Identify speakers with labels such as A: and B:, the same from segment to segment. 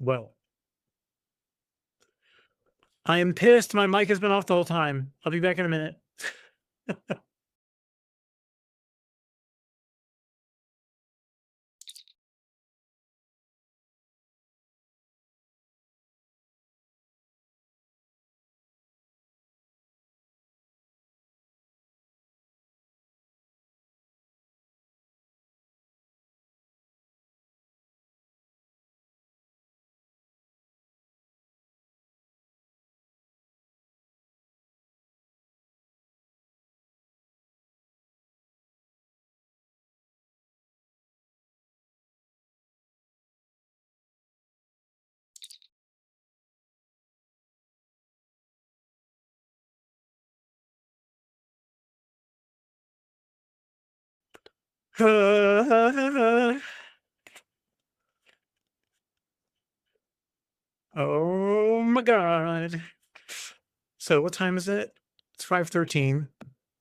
A: Well, I am pissed. My mic has been off the whole time. I'll be back in a minute. Oh my god. So what time is it? It's 5:13.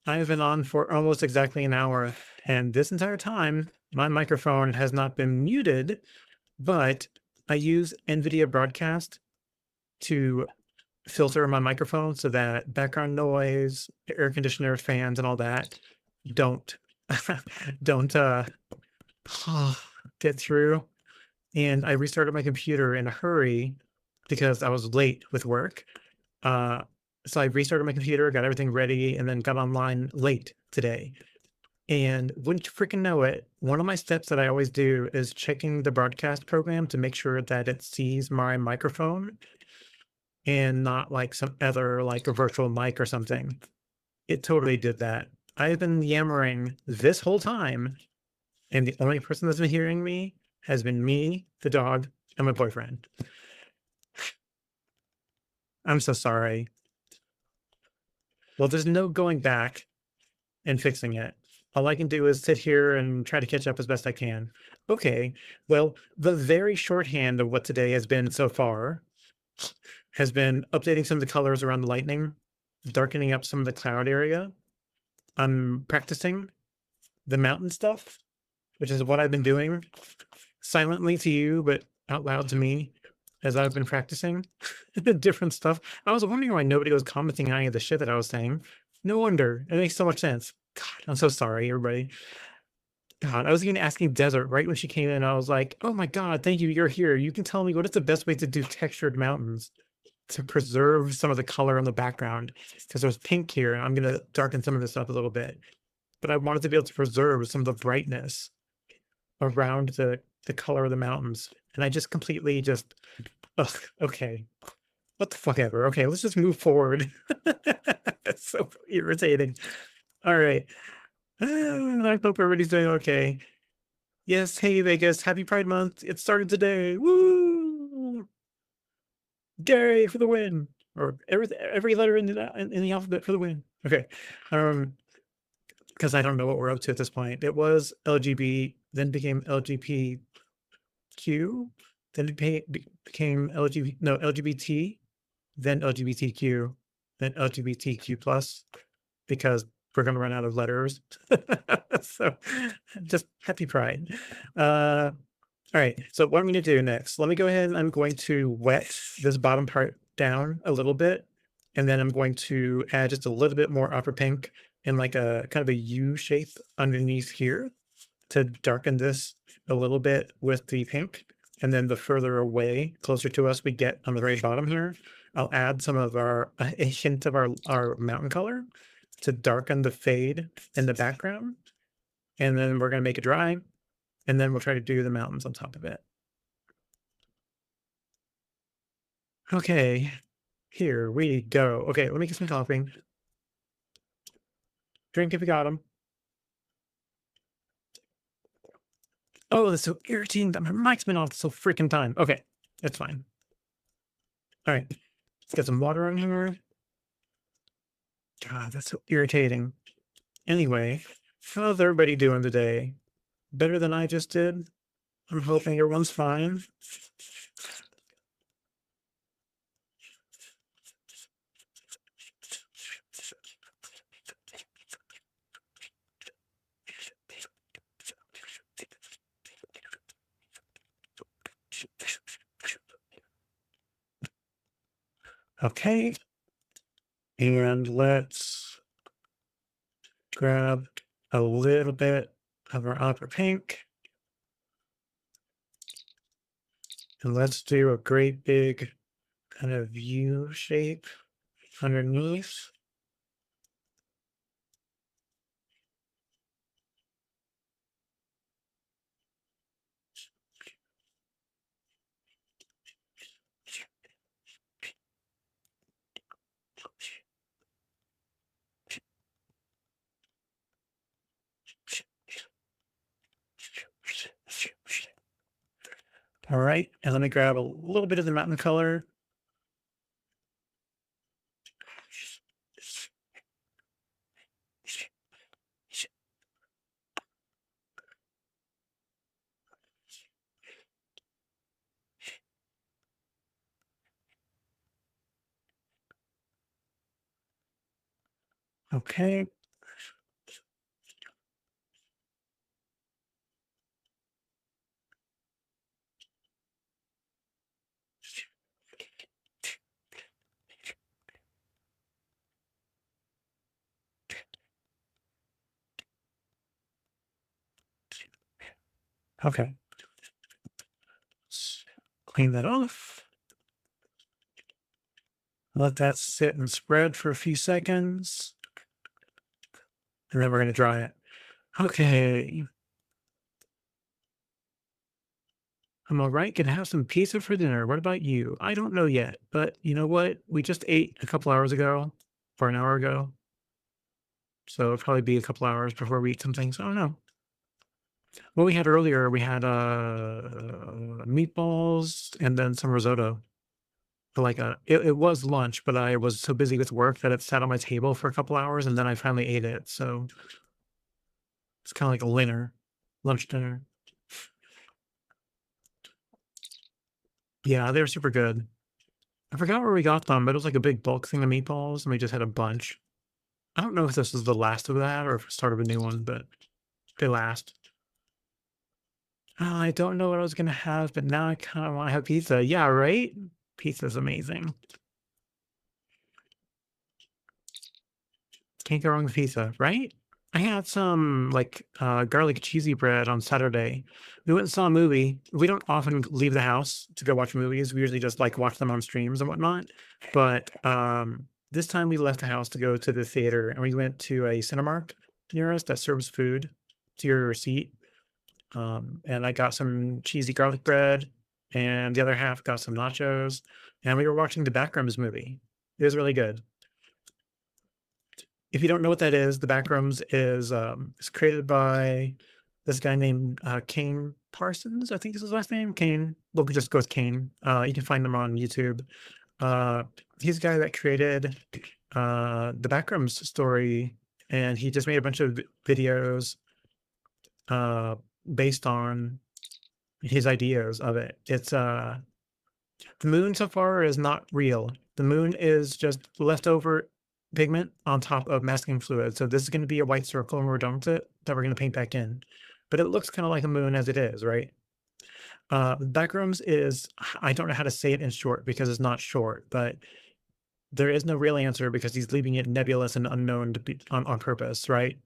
A: I have been on for almost exactly an hour, and this entire time, my microphone has not been muted, but I use NVIDIA Broadcast to filter my microphone so that background noise, air conditioner, fans, and all that don't don't get through. And I restarted my computer in a hurry because I was late with work. Uh, so I restarted my computer, got everything ready, and then got online late today. And wouldn't you freaking know it, one of my steps that I always do is checking the broadcast program to make sure that it sees my microphone and not like some other like a virtual mic or something. It totally did that. I've been yammering this whole time, and the only person that's been hearing me has been me, the dog, and my boyfriend. I'm so sorry. Well, there's no going back and fixing it. All I can do is sit here and try to catch up as best I can. Okay. Well, the very shorthand of what today has been so far has been updating some of the colors around the lightning, darkening up some of the cloud area. I'm practicing the mountain stuff, which is what I've been doing silently to you, but out loud to me as I've been practicing different stuff. I was wondering why nobody was commenting on any of the shit that I was saying. No wonder. It makes so much sense. God, I'm so sorry, everybody. God, I was even asking Desert right when she came in. I was like, oh my God, thank you. You're here. You can tell me what is the best way to do textured mountains to preserve some of the color in the background. Because there's pink here. I'm going to darken some of this up a little bit. But I wanted to be able to preserve some of the brightness around the color of the mountains. And I just completely just, ugh, okay. What the fuck ever. Okay, let's just move forward. That's so irritating. All right. I hope everybody's doing okay. Yes, hey Vegas, happy Pride Month. It started today. Woo! Yay for the win. Or every letter in the alphabet for the win. Okay. Because I don't know what we're up to at this point. It was LGB, then became LGBTQ, then it became LGBT, then LGBTQ, then LGBTQ plus, because we're gonna run out of letters. So just happy Pride. All right, so what I'm gonna do next, let me go ahead and I'm going to wet this bottom part down a little bit, and then I'm going to add just a little bit more upper pink in like a kind of a U shape underneath here to darken this a little bit with the pink. And then the further away, closer to us we get on the very bottom here, I'll add some of a hint of our mountain color to darken the fade in the background. And then we're going to make it dry. And then we'll try to do the mountains on top of it. Okay, here we go. Okay, let me get some coffee. Drink if you got them. Oh, that's so irritating that my mic's been off so freaking time. Okay, that's fine. All right, let's get some water on here. God, that's so irritating. Anyway, how's everybody doing today? Better than I just did? I'm hoping everyone's fine. Okay. And let's grab a little bit of our opera pink. And let's do a great big kind of U shape underneath. All right, and let me grab a little bit of the mountain color. Okay. Okay. Let's clean that off. Let that sit and spread for a few seconds. And then we're going to dry it. Okay. I'm all right. Gonna have some pizza for dinner. What about you? I don't know yet, but you know what? We just ate a couple hours ago or an hour ago. So it'll probably be a couple hours before we eat some things. I don't know. What we had earlier, we had meatballs and then some risotto. For like it was lunch, but I was so busy with work that it sat on my table for a couple hours and then I finally ate it. So it's kind of like a dinner, lunch dinner. Yeah, they were super good. I forgot where we got them, but it was like a big bulk thing of meatballs and we just had a bunch. I don't know if this is the last of that or if it's start of a new one, but they last. I don't know what I was gonna have, but now I kind of want to have pizza. Yeah, right? Pizza's amazing. Can't go wrong with pizza, right? I had some like garlic cheesy bread on Saturday. We went and saw a movie. We don't often leave the house to go watch movies. We usually just like watch them on streams and whatnot. But this time we left the house to go to the theater and we went to a Cinemark near us that serves food to your seat. And I got some cheesy garlic bread, and the other half got some nachos. And we were watching the Backrooms movie. It was really good. If you don't know what that is, the Backrooms is created by this guy named Kane Parsons. I think is his last name. Kane. Well, we just go with Kane. You can find them on YouTube. Uh, he's the guy that created the Backrooms story, and he just made a bunch of videos uh, based on his ideas of it. It's the moon so far is not real. The moon is just leftover pigment on top of masking fluid. So this is going to be a white circle when we're done with it that we're going to paint back in. But it looks kind of like a moon as it is, right? Backrooms is, I don't know how to say it in short because it's not short, but there is no real answer because he's leaving it nebulous and unknown to be on purpose, right?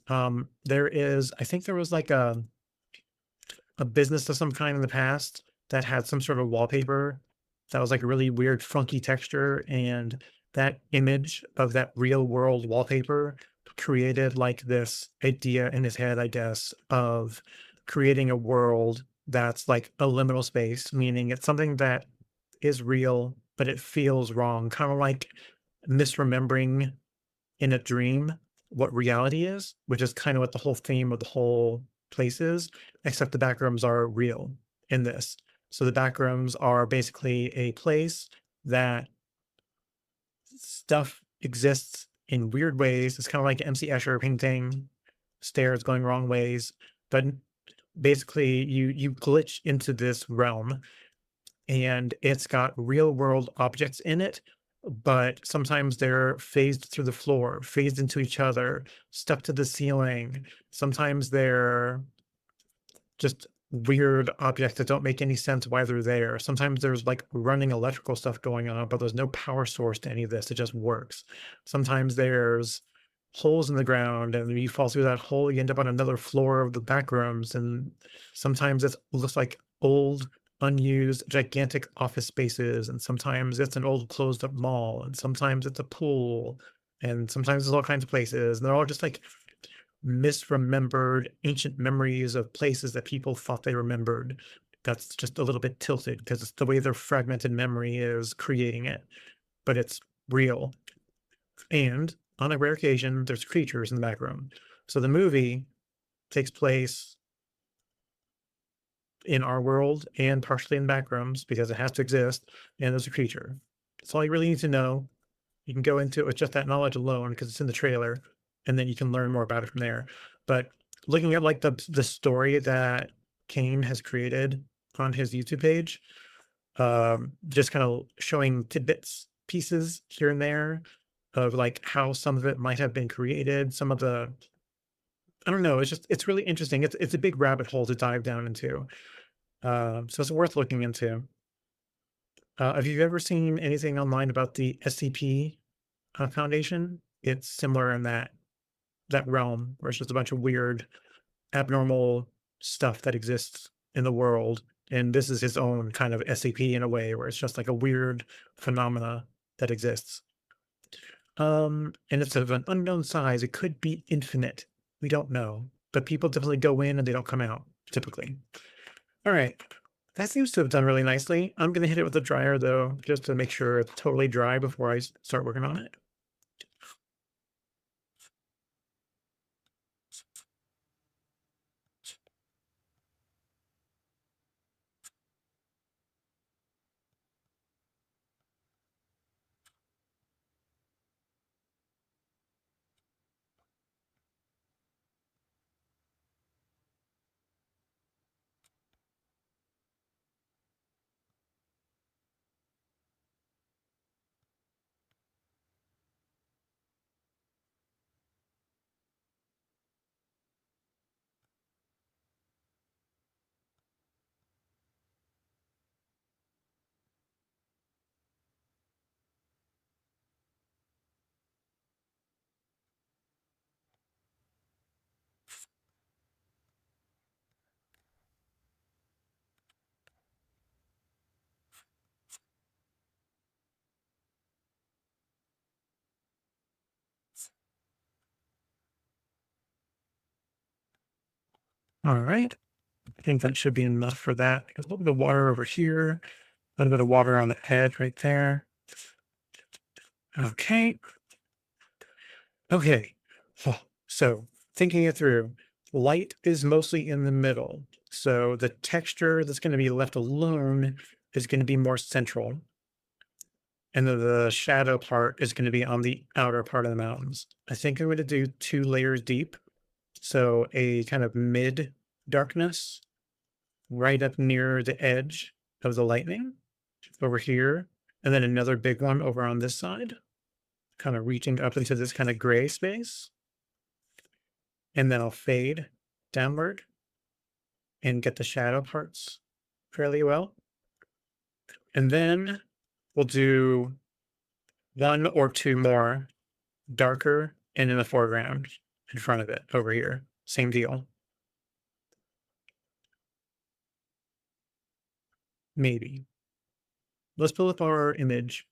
A: There is, I think there was like a business of some kind in the past that had some sort of wallpaper that was like a really weird, funky texture. And that image of that real world wallpaper created like this idea in his head, I guess, of creating a world that's like a liminal space, meaning it's something that is real, but it feels wrong, kind of like misremembering in a dream what reality is, which is kind of what the whole theme of the whole place is, except the backrooms are real in this. So the backrooms are basically a place that stuff exists in weird ways. It's kind of like MC Escher painting stairs going wrong ways, but basically you glitch into this realm and it's got real world objects in it, but sometimes they're phased through the floor, phased into each other, stuck to the ceiling. Sometimes they're just weird objects that don't make any sense why they're there. Sometimes there's like running electrical stuff going on, but there's no power source to any of this. It just works. Sometimes there's holes in the ground, and you fall through that hole, you end up on another floor of the back rooms. And sometimes it looks like old, unused, gigantic office spaces. And sometimes it's an old closed up mall. And sometimes it's a pool. And sometimes there's all kinds of places. And they're all just like misremembered ancient memories of places that people thought they remembered. That's just a little bit tilted because it's the way their fragmented memory is creating it, but it's real. And on a rare occasion, there's creatures in the background. So the movie takes place in our world and partially in backrooms because it has to exist, and there's a creature. That's all you really need to know. You can go into it with just that knowledge alone because it's in the trailer, and then you can learn more about it from there. But looking at like the story that Kane has created on his YouTube page, just kind of showing tidbits, pieces here and there of like how some of it might have been created. Some of the I don't know. It's really interesting. It's a big rabbit hole to dive down into. So it's worth looking into. Have you ever seen anything online about the SCP Foundation? It's similar in that realm where it's just a bunch of weird, abnormal stuff that exists in the world. And this is his own kind of SCP in a way, where it's just like a weird phenomena that exists. And it's of an unknown size. It could be infinite. We don't know. But people definitely go in and they don't come out, typically. All right. That seems to have done really nicely. I'm going to hit it with a dryer, though, just to make sure it's totally dry before I start working on it. All right. I think that should be enough for that. A little bit of water over here, a little bit of water on the head right there. Okay. Okay. So thinking it through, light is mostly in the middle. So the texture that's going to be left alone is going to be more central. And then the shadow part is going to be on the outer part of the mountains. I think I'm going to do 2 layers deep. So a kind of mid darkness right up near the edge of the lightning over here. And then another big one over on this side, kind of reaching up into this kind of gray space. And then I'll fade downward and get the shadow parts fairly well. And then we'll do 1 or 2 more darker and in the foreground in front of it over here. Same deal. Maybe. Let's pull up our image.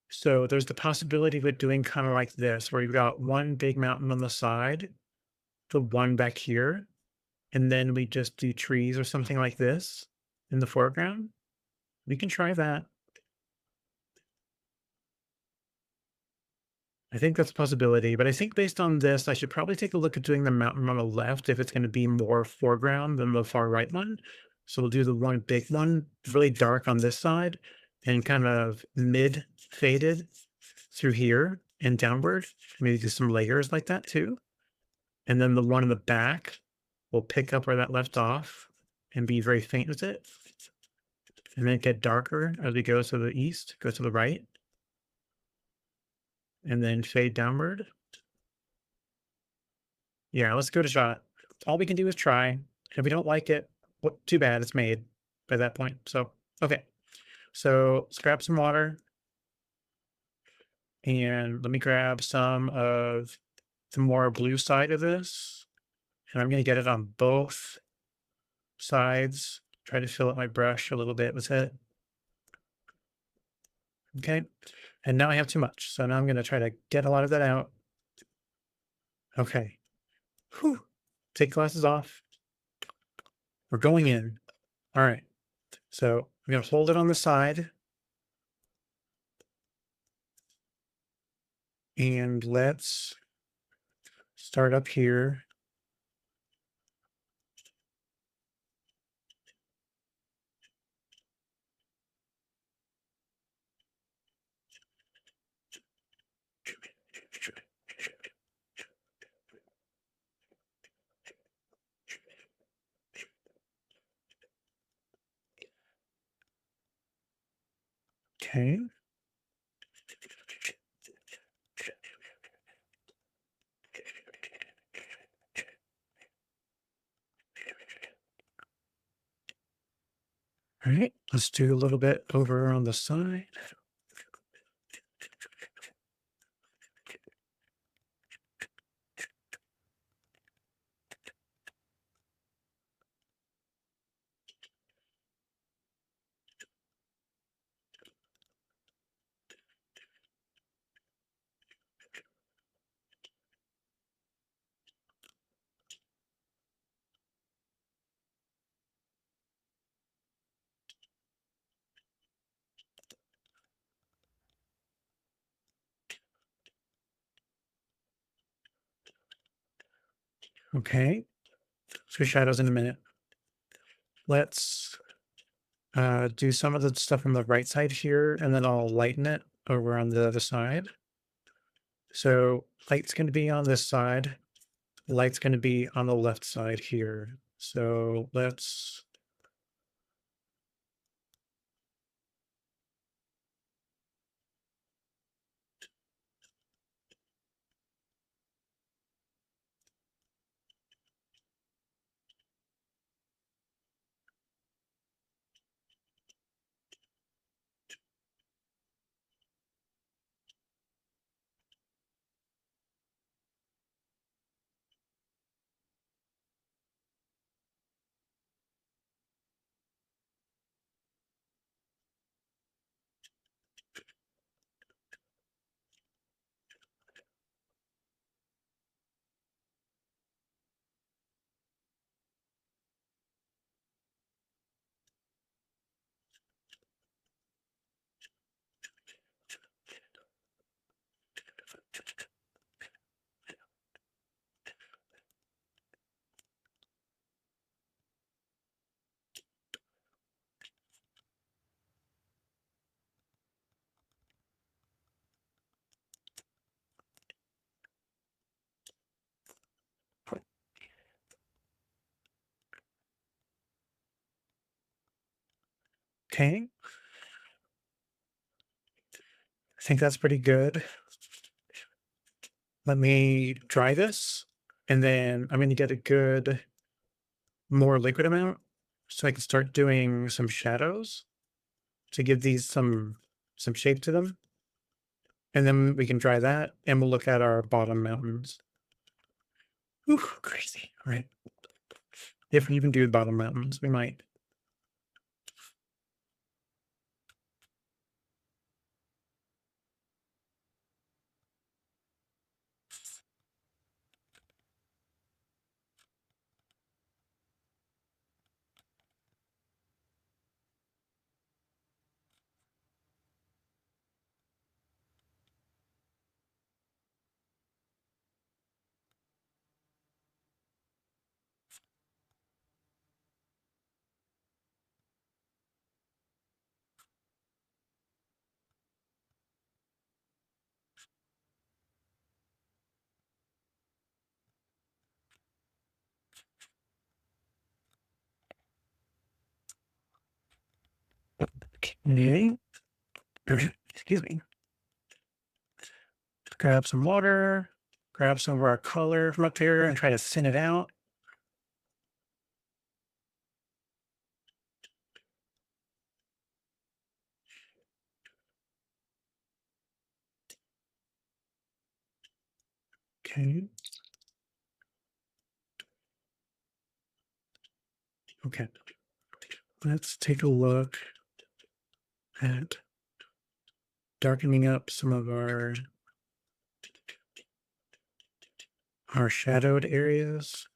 A: So there's the possibility of it doing kind of like this, where you've got one big mountain on the side, the one back here, and then we just do trees or something like this in the foreground. We can try that. I think that's a possibility, but I think based on this, I should probably take a look at doing the mountain on the left if it's going to be more foreground than the far right one. So we'll do the one big one, really dark on this side, and kind of mid faded through here and downward. Maybe do some layers like that too. And then the one in the back will pick up where that left off and be very faint with it. And then get darker as we go to the east, go to the right. And then fade downward. Yeah, let's go to shot. all we can do is try. If we don't like it, what too bad, it's made by that point. So, okay. So let's grab some water and let me grab some of the more blue side of this. And I'm going to get it on both sides. Try to fill up my brush a little bit with it. Okay. And now I have too much. So now I'm going to try to get a lot of that out. Okay. Whew. Take glasses off. We're going in. All right. So I'm going to hold it on the side. And let's start up here. Okay. All right. Let's do a little bit over on the side. Okay. So shadows in a minute. Let's do some of the stuff on the right side here, and then I'll lighten it over on the other side. So light's going to be on this side. Light's going to be on the left side here. So let's, okay. I think that's pretty good. Let me dry this, and then I'm going to get a good, more liquid amount so I can start doing some shadows to give these some shape to them. And then we can dry that and we'll look at our bottom mountains. Ooh, crazy. All right. If we even do the bottom mountains, we might. Okay. Excuse me. Grab some water, grab some of our color from up here and try to thin it out. Okay. Okay. Let's take a look at darkening up some of our shadowed areas.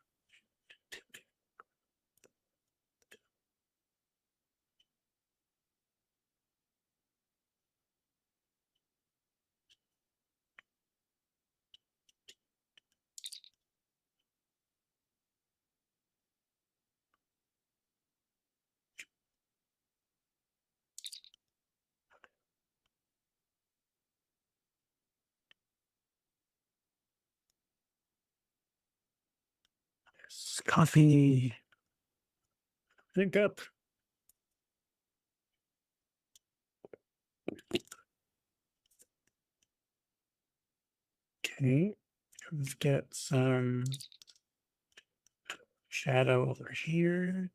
A: Coffee. Think up. Okay. Let's get some shadow over here.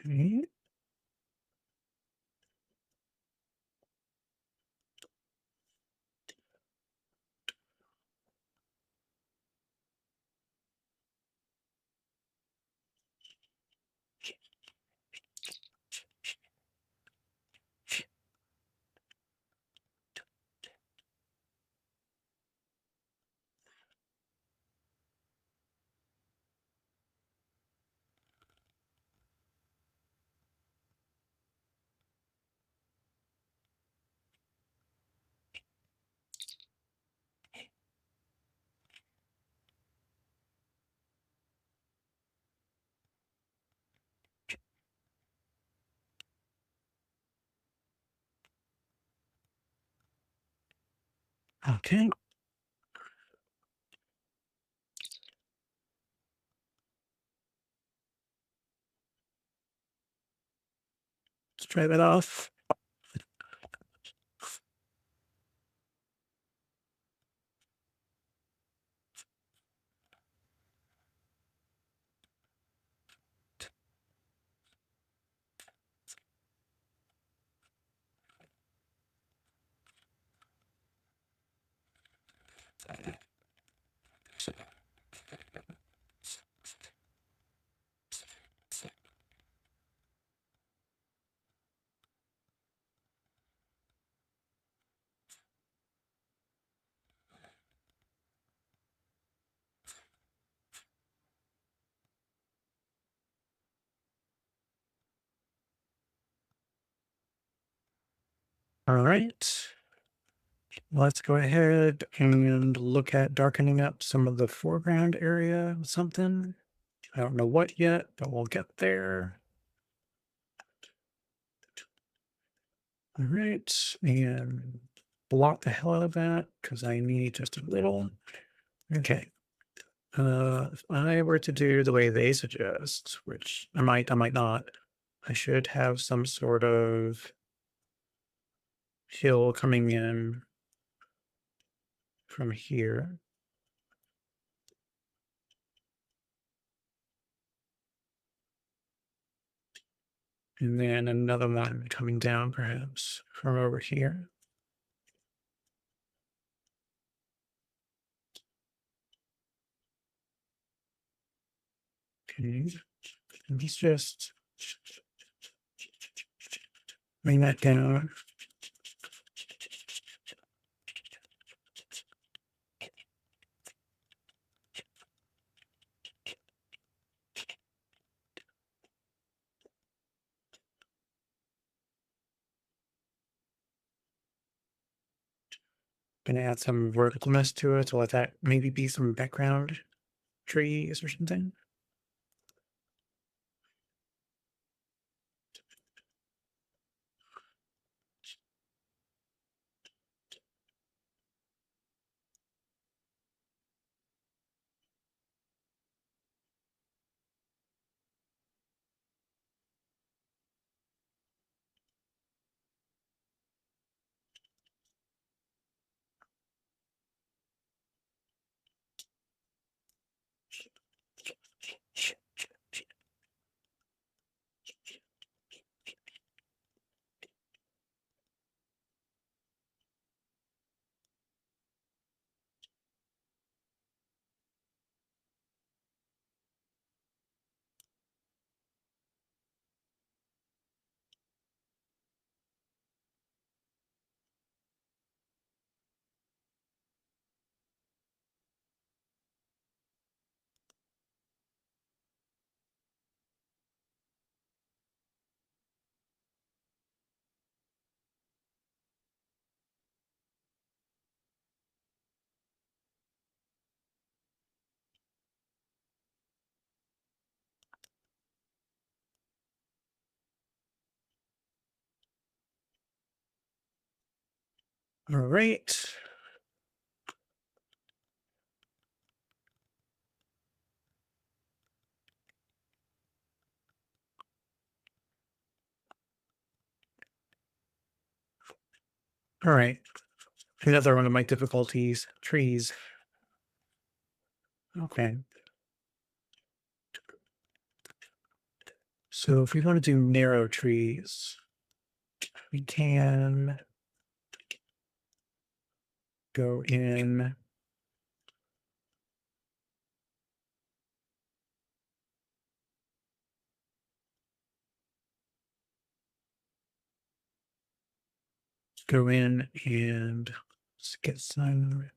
A: Okay. Okay. Let's try that off. All right. Let's go ahead and look at darkening up some of the foreground area with something. I don't know what yet, but we'll get there. All right. And block the hell out of that because I need just a little. Okay. If I were to do the way they suggest, which I might not, I should have some sort of hill coming in from here. And then another one coming down, perhaps, from over here. Okay. And he's just bring that down. Gonna add some verticalness to it to let that maybe be some background trees or something. All right. All right. Another one of my difficulties, trees. Okay. So if we want to do narrow trees, we can go in. Go in and let's get some.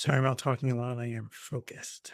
A: Sorry about talking a lot. I am focused.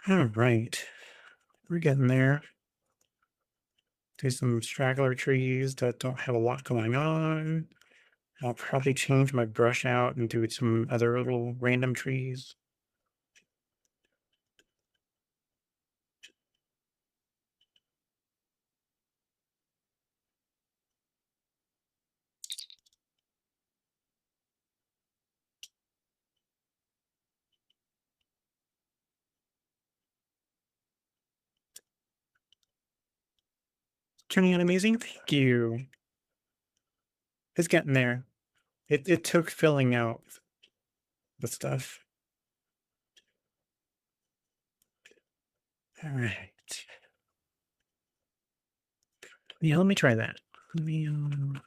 A: All right. We're getting there. Do some straggler trees that don't have a lot going on. I'll probably change my brush out and do some other little random trees. Turning out amazing. Thank you. It's getting there. It took filling out the stuff. All right. Yeah, let me try that. Let me let's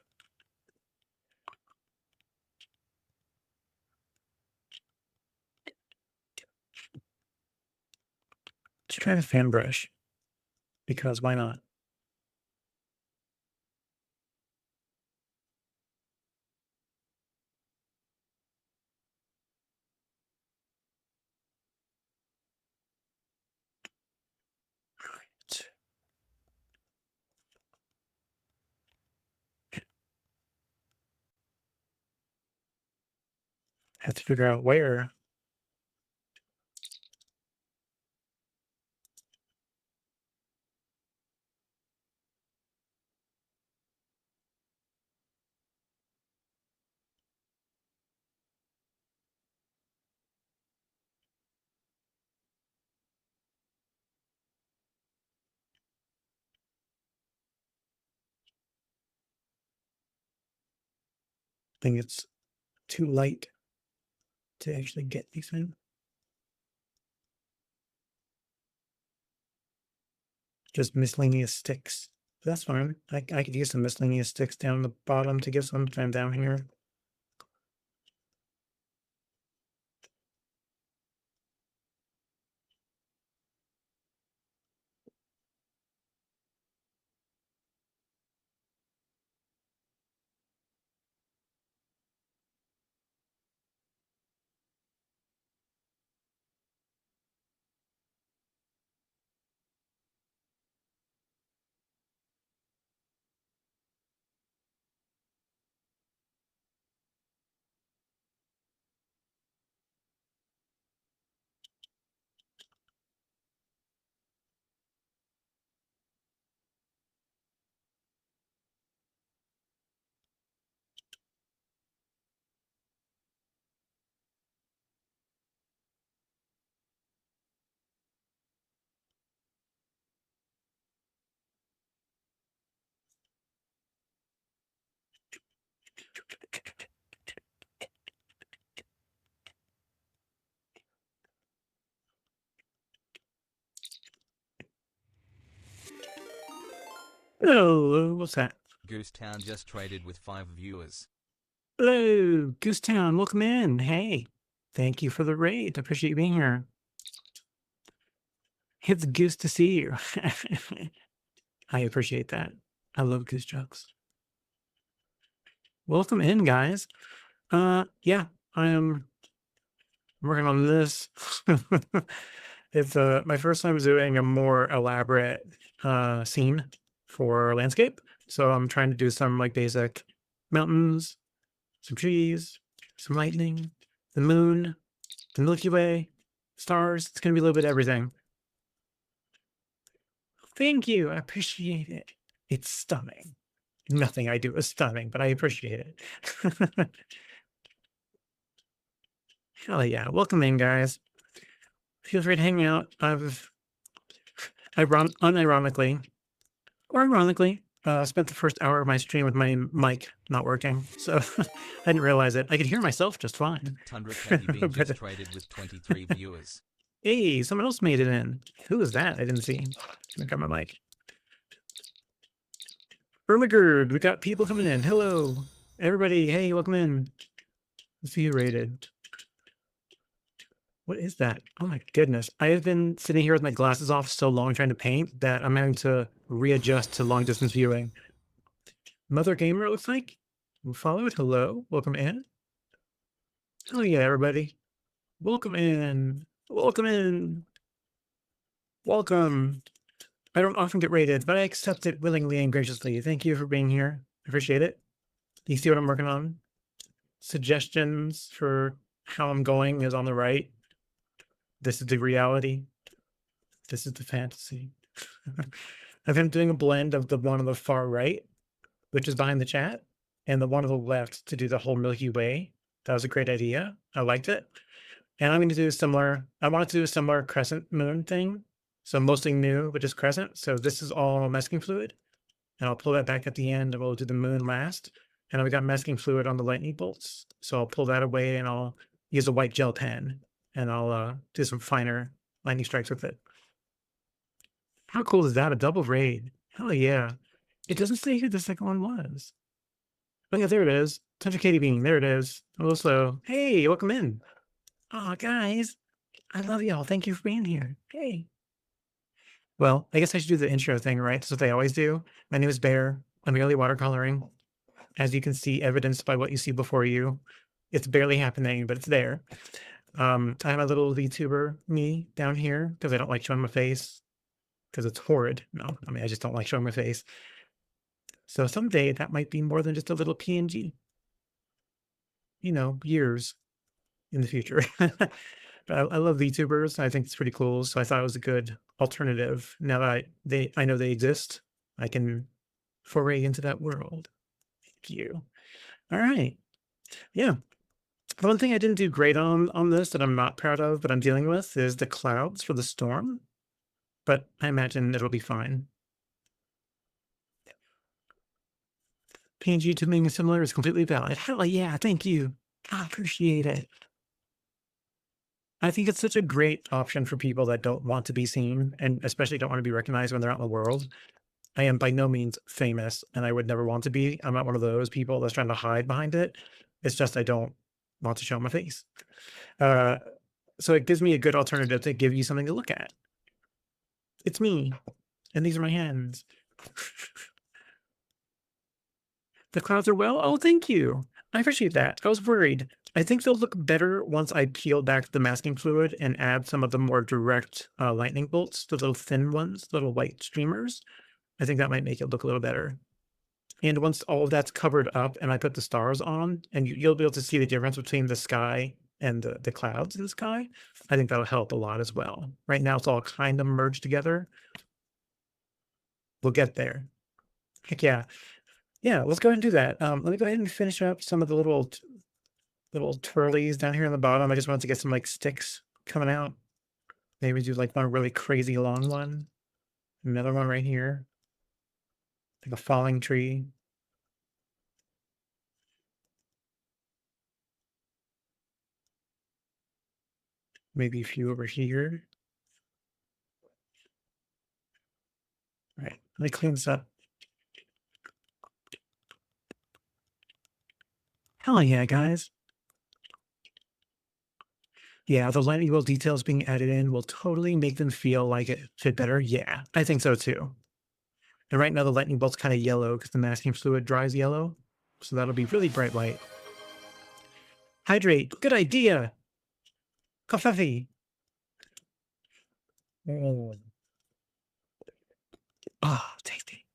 A: try the fan brush because why not? Right. Have to figure out where. I think it's too light to actually get these in. Just miscellaneous sticks. That's fine. I could use some miscellaneous sticks down the bottom to give some time down here. Oh, what's that?
B: Goosetown just traded with 5 viewers.
A: Hello, Goosetown. Welcome in. Hey, thank you for the raid. Appreciate you being here. It's goose to see you. I appreciate that. I love goose jokes. Welcome in, guys. Yeah, I am working on this. It's my first time doing a more elaborate scene for landscape. So I'm trying to do some like basic mountains, some trees, some lightning, the moon, the Milky Way, stars. It's gonna be a little bit of everything. Thank you. I appreciate it. It's stunning. Nothing I do is stunning, but I appreciate it. Hell yeah. Welcome in, guys. Feel free to hang out. I've unironically or ironically spent the first hour of my stream with my mic not working. So I didn't realize it. I could hear myself just fine.
B: Tundra Candy Bean just traded with 23 viewers.
A: Hey, someone else made it in. Who was that? I didn't see. I'm gonna grab my mic. Ermagerd, we got people coming in. Hello, everybody. Hey, welcome in. Let's see who rated. What is that? Oh my goodness. I have been sitting here with my glasses off so long trying to paint that I'm having to readjust to long distance viewing. Mother Gamer, it looks like. We'll follow it. Hello. Welcome in. Oh yeah, everybody. Welcome in. Welcome in. Welcome. I don't often get rated, but I accept it willingly and graciously. Thank you for being here. I appreciate it. You see what I'm working on? Suggestions for how I'm going is on the right. This is the reality. This is the fantasy. I've been doing a blend of the one on the far right, which is behind the chat, and the one on the left to do the whole Milky Way. That was a great idea. I liked it. And I'm going to do a similar, I want to do a similar crescent moon thing. So mostly new, but just crescent. So this is all masking fluid. And I'll pull that back at the end and we'll do the moon last. And we got masking fluid on the lightning bolts. So I'll pull that away and I'll use a white gel pen and I'll do some finer lightning strikes with it. How cool is that? A double raid. Hell yeah. It doesn't say who the second one was. Oh yeah, there it is. Touch of Katie Bean. There it is. A little slow. Hey, welcome in. Oh, guys. I love y'all. Thank you for being here. Hey. Well, I guess I should do the intro thing, right? That's what they always do. My name is Bear. I'm merely watercoloring. As you can see, evidenced by what you see before you. It's barely happening, but it's there. I have my little VTuber me down here because I don't like showing my face because it's horrid. No, I mean, I just don't like showing my face. So someday that might be more than just a little PNG. You know, years in the future. But I love VTubers. I think it's pretty cool. So I thought it was a good alternative. Now that I know they exist, I can foray into that world. Thank you. All right. Yeah. One thing I didn't do great on this that I'm not proud of, but I'm dealing with is the clouds for the storm. But I imagine it'll be fine. PNG to being similar is completely valid. Hell yeah, thank you. I appreciate it. I think it's such a great option for people that don't want to be seen and especially don't want to be recognized when they're out in the world. I am by no means famous and I would never want to be. I'm not one of those people that's trying to hide behind it. It's just I don't want to show my face. So it gives me a good alternative to give you something to look at. It's me, and these are my hands. The clouds are well? Oh, thank you. I appreciate that. I was worried. I think they'll look better once I peel back the masking fluid and add some of the more direct lightning bolts, the little thin ones, little white streamers. I think that might make it look a little better. And once all of that's covered up and I put the stars on, and you'll be able to see the difference between the sky and the clouds in the sky, I think that'll help a lot as well. Right now, it's all kind of merged together. We'll get there. Heck yeah. Yeah, let's go ahead and do that. Let me go ahead and finish up some of the little twirlies down here on the bottom. I just wanted to get some like sticks coming out. Maybe do like one really crazy long one. Another one right here. Like a falling tree. Maybe a few over here. All right, let me clean this up. Hell yeah, guys. Yeah, the lightning bolt details being added in will totally make them feel like it fit better. Yeah, I think so too. And right now the lightning bolt's kind of yellow because the masking fluid dries yellow. So that'll be really bright white. Hydrate. Good idea. Coffee. Oh, tasty.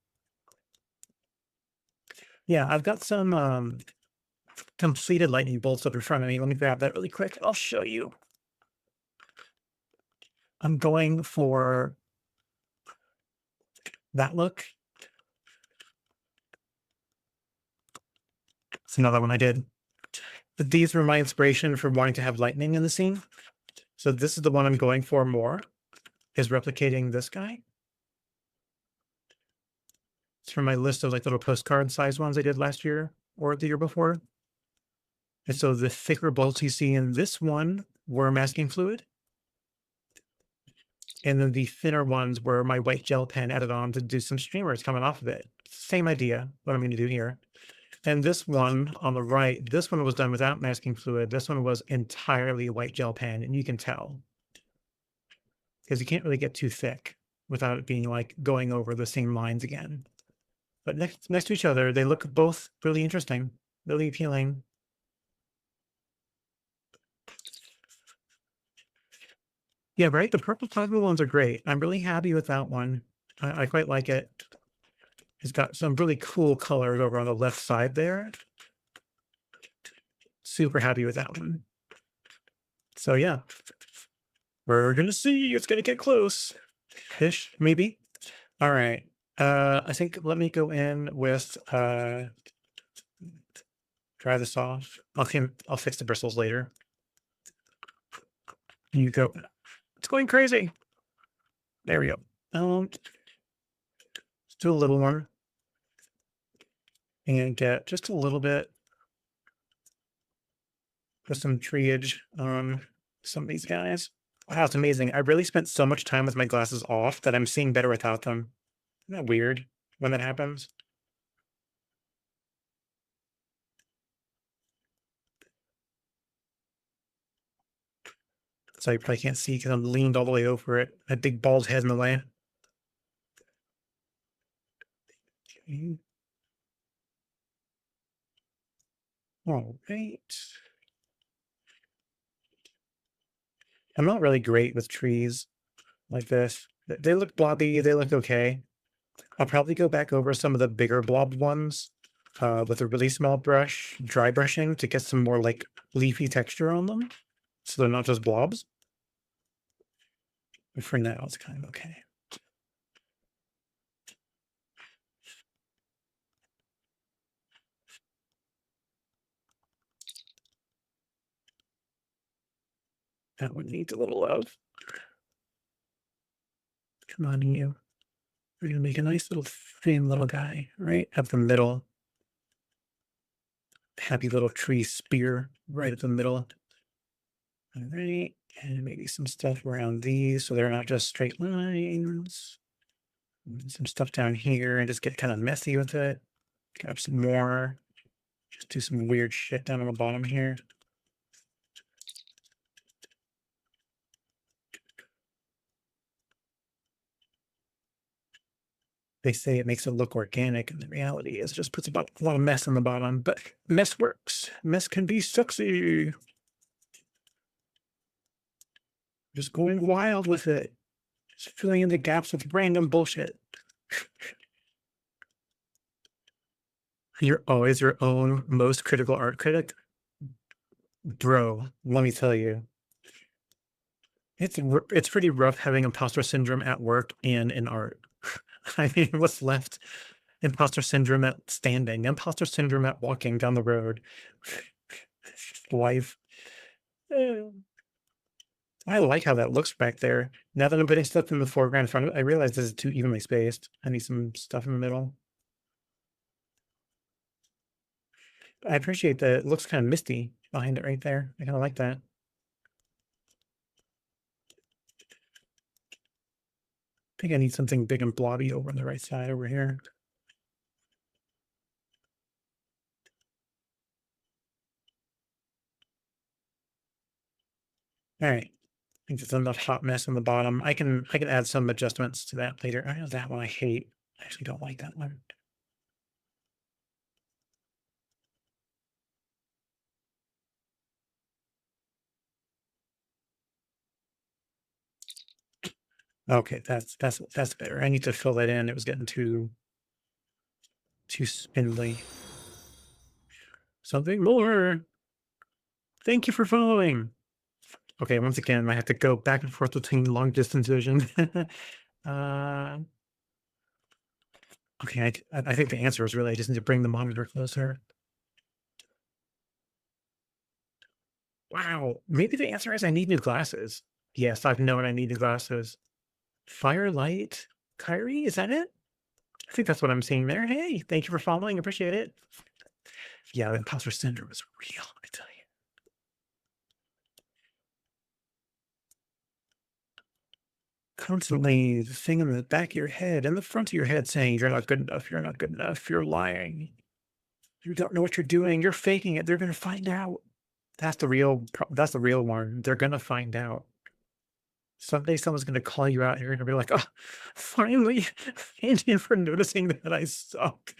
A: Yeah, I've got some completed lightning bolts up in front of me. Let me grab that really quick. I'll show you. I'm going for that look. It's another one I did. But these were my inspiration for wanting to have lightning in the scene. So this is the one I'm going for more, is replicating this guy. It's from my list of like little postcard size ones I did last year or the year before. And so the thicker bolts you see in this one were masking fluid. And then the thinner ones were my white gel pen added on to do some streamers coming off of it. Same idea, what I'm going to do here. And this one on the right, this one was done without masking fluid. This one was entirely white gel pen, and you can tell. Because you can't really get too thick without it being like going over the same lines again. But next to each other, they look both really interesting, really appealing. Yeah, right? The purple plasma ones are great. I'm really happy with that one. I quite like it. It's got some really cool colors over on the left side there. Super happy with that one. So yeah, we're gonna see. It's gonna get close. Ish, maybe. All right. I think let me go in with dry this off. I'll fix the bristles later. You go. It's going crazy. There we go. Let's do a little more and get just a little bit of some treeage on some of these guys. Wow, it's amazing. I really spent so much time with my glasses off that I'm seeing better without them. Isn't that weird when that happens? So you probably can't see because I'm leaned all the way over it. That big bald head in the way. Okay. All right. I'm not really great with trees like this. They look blobby. They look okay. I'll probably go back over some of the bigger blob ones with a really small brush, dry brushing to get some more like leafy texture on them. So they're not just blobs. But for now, it's kind of okay. That one needs a little love. Come on, you. We're gonna make a nice little thin little guy right up the middle. Happy little tree spear right up the middle. All right, and maybe some stuff around these so they're not just straight lines. Some stuff down here and just get kind of messy with it. Grab some more. Just do some weird shit down on the bottom here. They say it makes it look organic, and the reality is it just puts a lot of mess on the bottom. But mess works. Mess can be sexy. Just going wild with it. Just filling in the gaps with random bullshit. You're always your own most critical art critic. Bro, let me tell you. It's pretty rough having imposter syndrome at work and in art. I mean, what's left? Imposter syndrome at standing, imposter syndrome at walking down the road. Life. I like how that looks back there. Now that I'm putting stuff in the foreground in front of it, I realize this is too evenly spaced. I need some stuff in the middle. I appreciate that it looks kind of misty behind it right there. I kind of like that. I think I need something big and blobby over on the right side over here. All right. I think there's enough hot mess on the bottom. I can add some adjustments to that later. I know that one I hate. I actually don't like that one. Okay, that's better. I need to fill that in. It was getting too spindly. Something more. Thank you for following. Okay, once again, I have to go back and forth between long distance vision. Okay, I think the answer is really I just need to bring the monitor closer. Wow, maybe the answer is I need new glasses. Yes, I've known I need new glasses. Firelight, Kyrie, is that it? I think that's what I'm seeing there. Hey, thank you for following. Appreciate it. Yeah, the imposter syndrome is real, I tell you. Constantly the thing in the back of your head and the front of your head saying, you're not good enough, you're not good enough, you're lying. You don't know what you're doing, you're faking it, they're gonna find out. That's the real one. They're gonna find out. Someday someone's gonna call you out and you're gonna be like, oh, finally, thank you for noticing that I suck.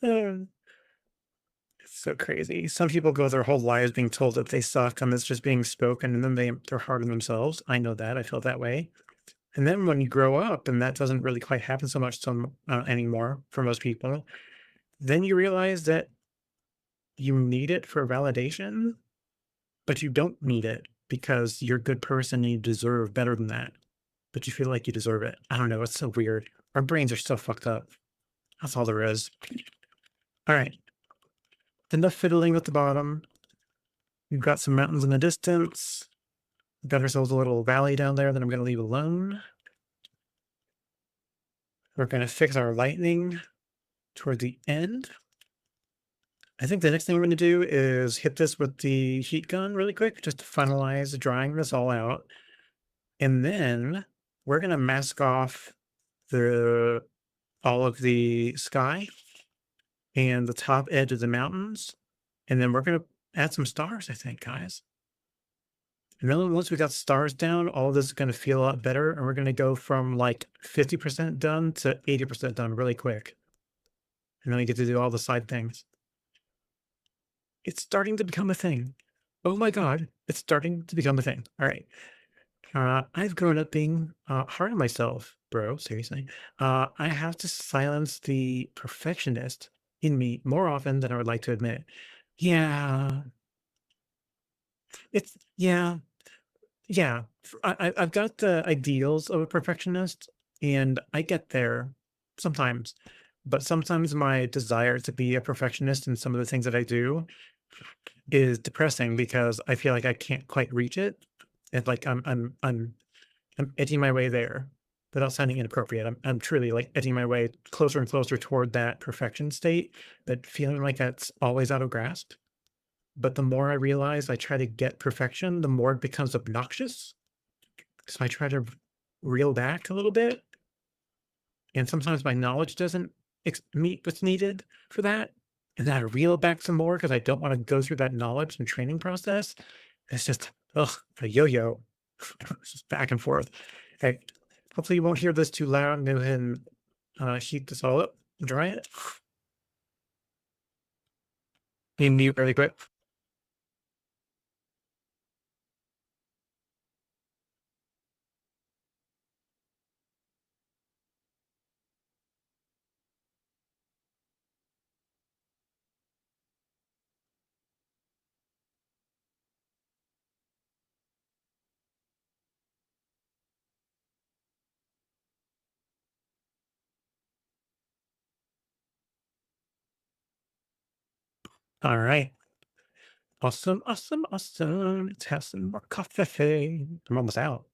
A: It's so crazy. Some people go their whole lives being told that they suck and it's just being spoken and then they're hard on themselves. I know that. I feel that way. And then when you grow up and that doesn't really quite happen so much anymore for most people, then you realize that you need it for validation, but you don't need it because you're a good person and you deserve better than that. But you feel like you deserve it. I don't know. It's so weird. Our brains are so fucked up. That's all there is. All right. Enough fiddling with the bottom. We've got some mountains in the distance. We've got ourselves a little valley down there that I'm going to leave alone. We're going to fix our lightning toward the end. I think the next thing we're going to do is hit this with the heat gun really quick, just to finalize drying this all out. And then we're going to mask off all of the sky and the top edge of the mountains. And then we're going to add some stars, I think, guys. And then once we got stars down, all of this is going to feel a lot better. And we're going to go from like 50% done to 80% done really quick. And then we get to do all the side things. It's starting to become a thing. Oh my God, it's starting to become a thing. All right. I've grown up being hard on myself, bro. Seriously. I have to silence the perfectionist in me more often than I would like to admit. Yeah. It's, yeah. Yeah. I've got the ideals of a perfectionist, and I get there sometimes. But sometimes my desire to be a perfectionist in some of the things that I do is depressing because I feel like I can't quite reach it. And like I'm edging my way there without sounding inappropriate. I'm truly like edging my way closer and closer toward that perfection state, but feeling like that's always out of grasp. But the more I realize I try to get perfection, the more it becomes obnoxious. So I try to reel back a little bit. And sometimes my knowledge doesn't meet what's needed for that. And then I reel back some more because I don't want to go through that knowledge and training process. It's just, ugh, a yo-yo. It's just back and forth. Okay. Hopefully you won't hear this too loud. Go ahead and heat this all up, dry it. Be mute really quick. All right. Awesome, awesome, awesome. Let's have some more coffee. I'm almost out.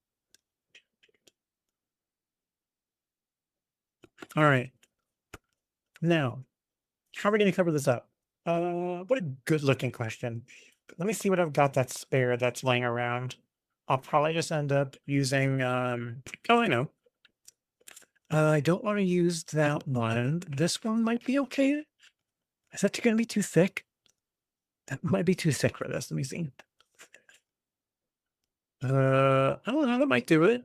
A: All right. Now, how are we going to cover this up? What a good looking question. Let me see what I've got that's spare that's laying around. I'll probably just end up using, oh, I know. I don't want to use that one. This one might be okay. Is that going to be too thick? That might be too thick for this. Let me see. I don't know. That might do it.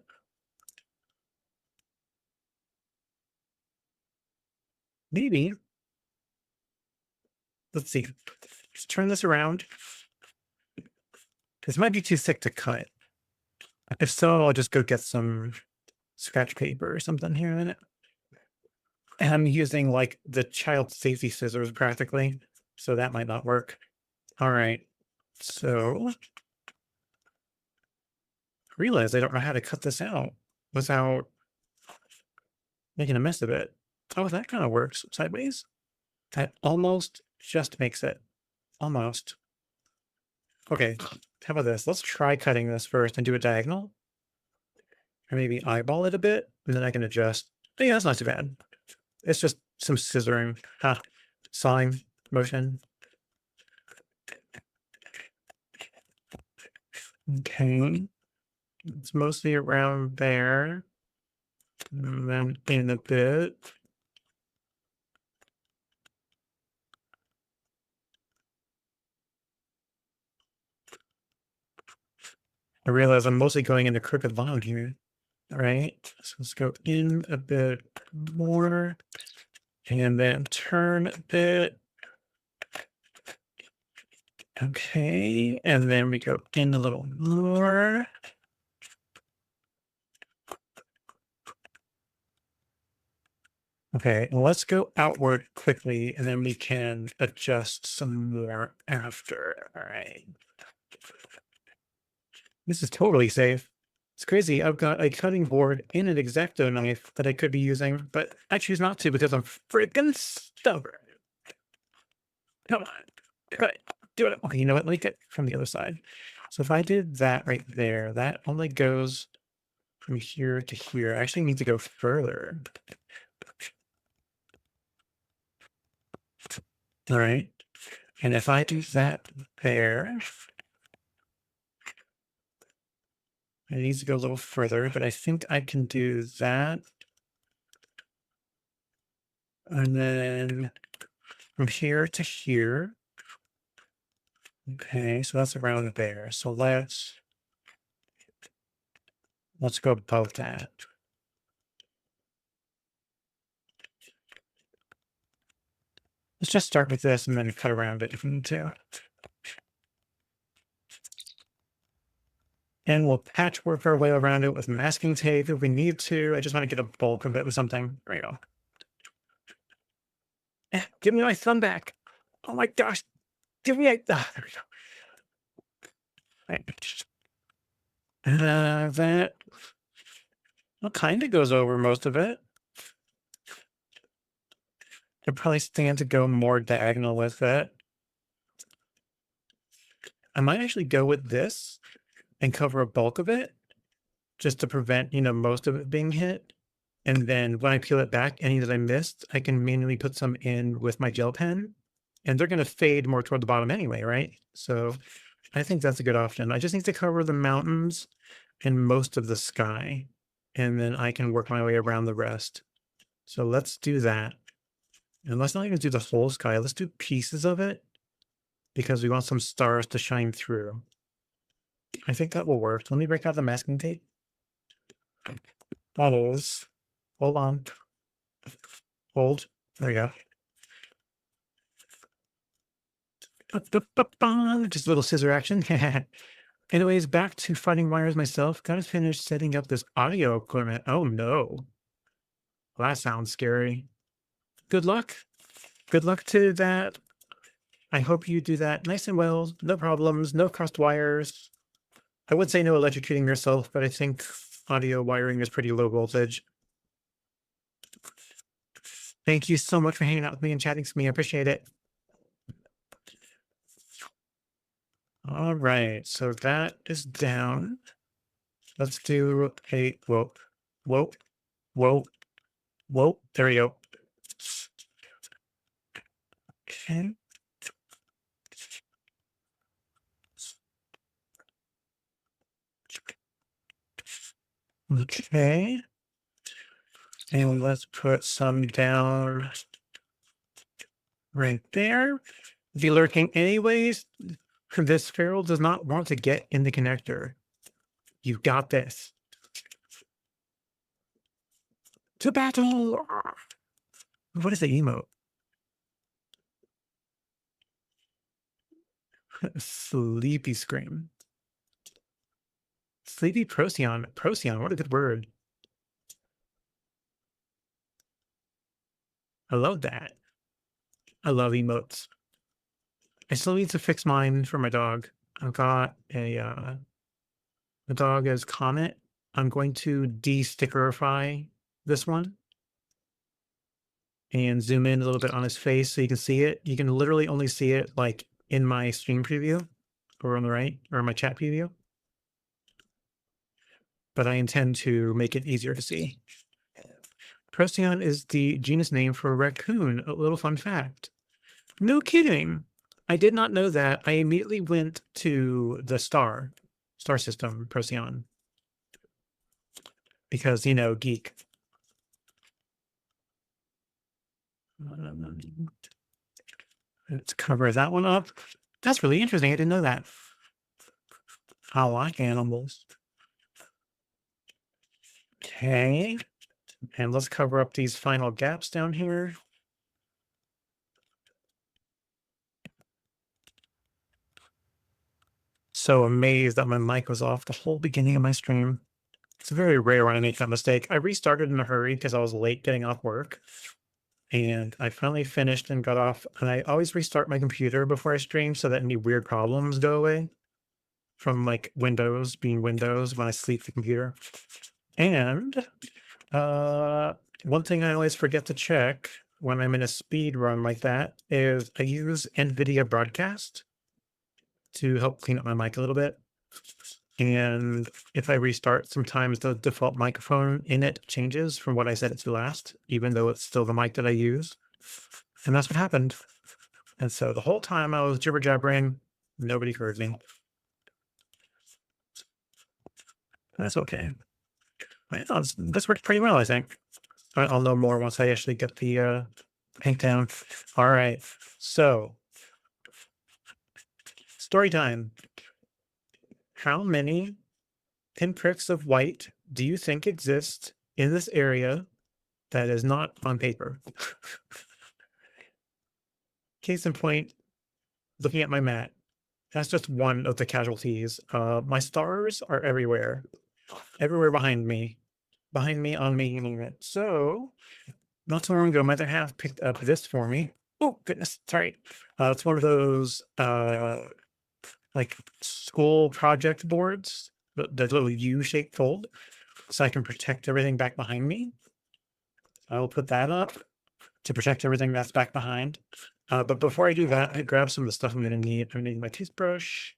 A: Maybe. Let's see. Just turn this around. This might be too thick to cut. If so, I'll just go get some scratch paper or something here in it. And I'm using like the child safety scissors practically, so that might not work. All right. So I realize I don't know how to cut this out without making a mess of it. Oh, that kind of works sideways. That almost just makes it. Almost. Okay, how about this? Let's try cutting this first and do a diagonal. Or maybe eyeball it a bit, and then I can adjust. But yeah, that's not too bad. It's just some scissoring. Sawing motion. Okay. It's mostly around there. And then in a bit. I realize I'm mostly going in a crooked line here. All right. So let's go in a bit more. And then turn a bit. Okay. And then we go in a little more. Okay, and let's go outward quickly, and then we can adjust some more after. All right. This is totally safe. It's crazy. I've got a cutting board and an X-Acto knife that I could be using, but I choose not to because I'm freaking stubborn. Come on. Cut it. Do it. Okay, you know what? Let me get from the other side. So if I did that right there, that only goes from here to here. I actually need to go further. All right. And if I do that there, it needs to go a little further, but I think I can do that. And then from here to here. Okay, so that's around there. So let's go above that. Let's just start with this and then cut around it if we need to. And we'll patchwork our way around it with masking tape if we need to. I just want to get a bulk of it with something. There you go. Give me my thumb back. Oh my gosh. Give me a. Ah, there we go. That kind of goes over most of it. I'd probably stand to go more diagonal with it. I might actually go with this and cover a bulk of it just to prevent, most of it being hit. And then when I peel it back, any that I missed, I can manually put some in with my gel pen. And they're going to fade more toward the bottom anyway, right? So I think that's a good option. I just need to cover the mountains and most of the sky. And then I can work my way around the rest. So let's do that. And let's not even do the whole sky. Let's do pieces of it because we want some stars to shine through. I think that will work. Let me break out the masking tape. That is. Hold on. Hold. There you go. Just a little scissor action. Anyways, back to finding wires myself. Gotta finish setting up this audio equipment. Oh no. Well, that sounds scary. Good luck. Good luck to that. I hope you do that nice and well. No problems, no crossed wires. I would say no electrocuting yourself, but I think audio wiring is pretty low voltage. Thank you so much for hanging out with me and chatting with me. I appreciate it. All right, so that is down. Let's do a whoa, whoa, whoa, whoa. There we go. Okay. Okay. And let's put some down right there. If you're lurking anyways, this feral does not want to get in the connector. You've got this. To battle! What is the emote? Sleepy scream. Sleepy Procyon. Procyon, what a good word. I love that. I love emotes. I still need to fix mine for my dog. I've got the dog is Comet. I'm going to de-stickerify this one and zoom in a little bit on his face so you can see it. You can literally only see it like in my stream preview or on the right or my chat preview. But I intend to make it easier to see. Procyon is the genus name for a raccoon. A little fun fact. No kidding. I did not know that. I immediately went to the star system, Procyon. Because, geek. Let's cover that one up. That's really interesting. I didn't know that. I like animals. Okay. And let's cover up these final gaps down here. So amazed that my mic was off the whole beginning of my stream. It's very rare when I make that mistake. I restarted in a hurry because I was late getting off work. and I finally finished and got off. And I always restart my computer before I stream so that any weird problems go away from like Windows being Windows when I sleep the computer. And one thing I always forget to check when I'm in a speed run like that is I use NVIDIA Broadcast to help clean up my mic a little bit. And if I restart, sometimes the default microphone in it changes from what I set it to last, even though it's still the mic that I use. And that's what happened. And so the whole time I was jibber jabbering, nobody heard me. That's okay. Well, this worked pretty well, I think. I'll know more once I actually get the paint down. All right. So, story time. How many pinpricks of white do you think exist in this area that is not on paper? Case in point, looking at my mat, that's just one of the casualties. My stars are everywhere, everywhere behind me, on me, you name it. So, not so long ago, my other half picked up this for me. Oh, goodness. Sorry. It's one of those like school project boards, the little U-shaped fold, so I can protect everything back behind me. I will put that up to protect everything that's back behind. But before I do that, I grab some of the stuff I'm going to need. I'm going to need my toothbrush.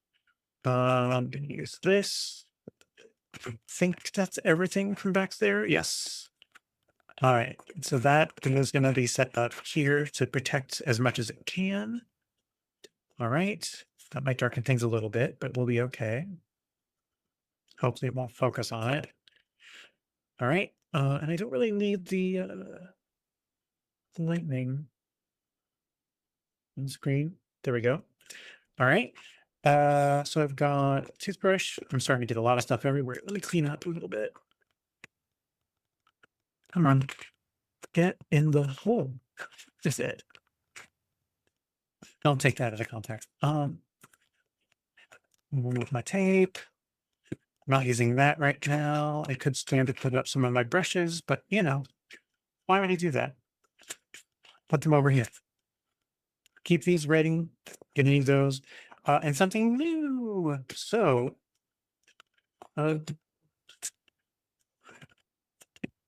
A: I'm going to use this. I think that's everything from back there. Yes. All right. So that is going to be set up here to protect as much as it can. All right. That might darken things a little bit, but we'll be okay. Hopefully it won't focus on it. All right. And I don't really need the lightning on screen. There we go. All right. So I've got a toothbrush. I'm starting to get a lot of stuff everywhere. Let me clean up a little bit. Come on. Get in the hole. That's it. Don't take that as a context. With my tape. I'm not using that right now. I could stand to put up some of my brushes, but you know, why would I do that? Put them over here. Keep these ready. Gonna need those. And something new. So,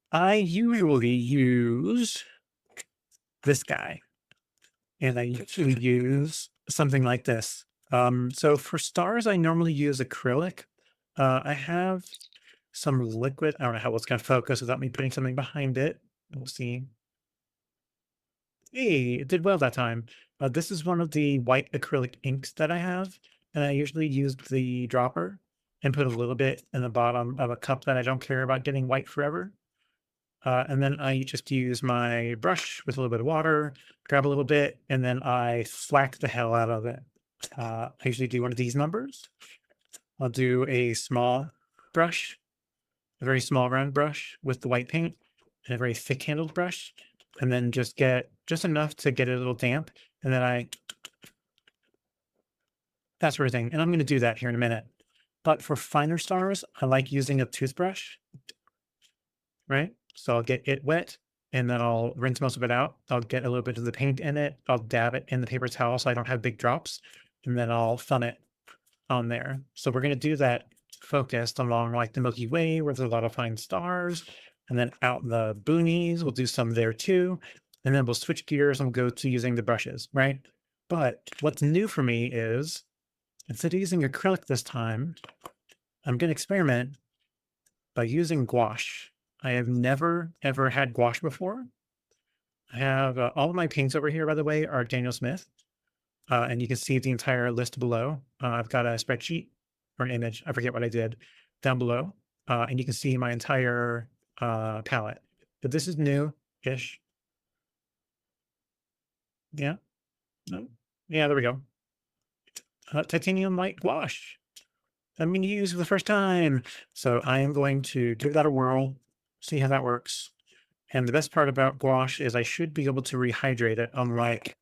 A: I usually use this guy, and I usually use something like this. So for stars, I normally use acrylic. I have some liquid. I don't know how it's going to focus without me putting something behind it. We'll see. Hey, it did well that time. This is one of the white acrylic inks that I have, and I usually use the dropper and put a little bit in the bottom of a cup that I don't care about getting white forever. And then I just use my brush with a little bit of water, grab a little bit, and then I thwack the hell out of it. I usually do one of these numbers. I'll do a small brush, a very small round brush with the white paint, and a very thick handled brush, and then just get just enough to get it a little damp. And then that sort of thing. And I'm going to do that here in a minute. But for finer stars, I like using a toothbrush, right? So I'll get it wet and then I'll rinse most of it out. I'll get a little bit of the paint in it. I'll dab it in the paper towel so I don't have big drops. And then I'll thumb it on there. So we're going to do that focused along like the Milky Way where there's a lot of fine stars. And then out in the boonies, we'll do some there too. And then we'll switch gears and go to using the brushes, right? But what's new for me is instead of using acrylic this time, I'm going to experiment by using gouache. I have never, ever had gouache before. I have all of my paints over here, by the way, are Daniel Smith. And you can see the entire list below. I've got a spreadsheet or an image. I forget what I did down below. And you can see my entire palette. But this is new-ish. Yeah. No. Yeah, there we go. Titanium white gouache. I'm going to use for the first time. So I am going to give that a whirl, see how that works. And the best part about gouache is I should be able to rehydrate it, unlike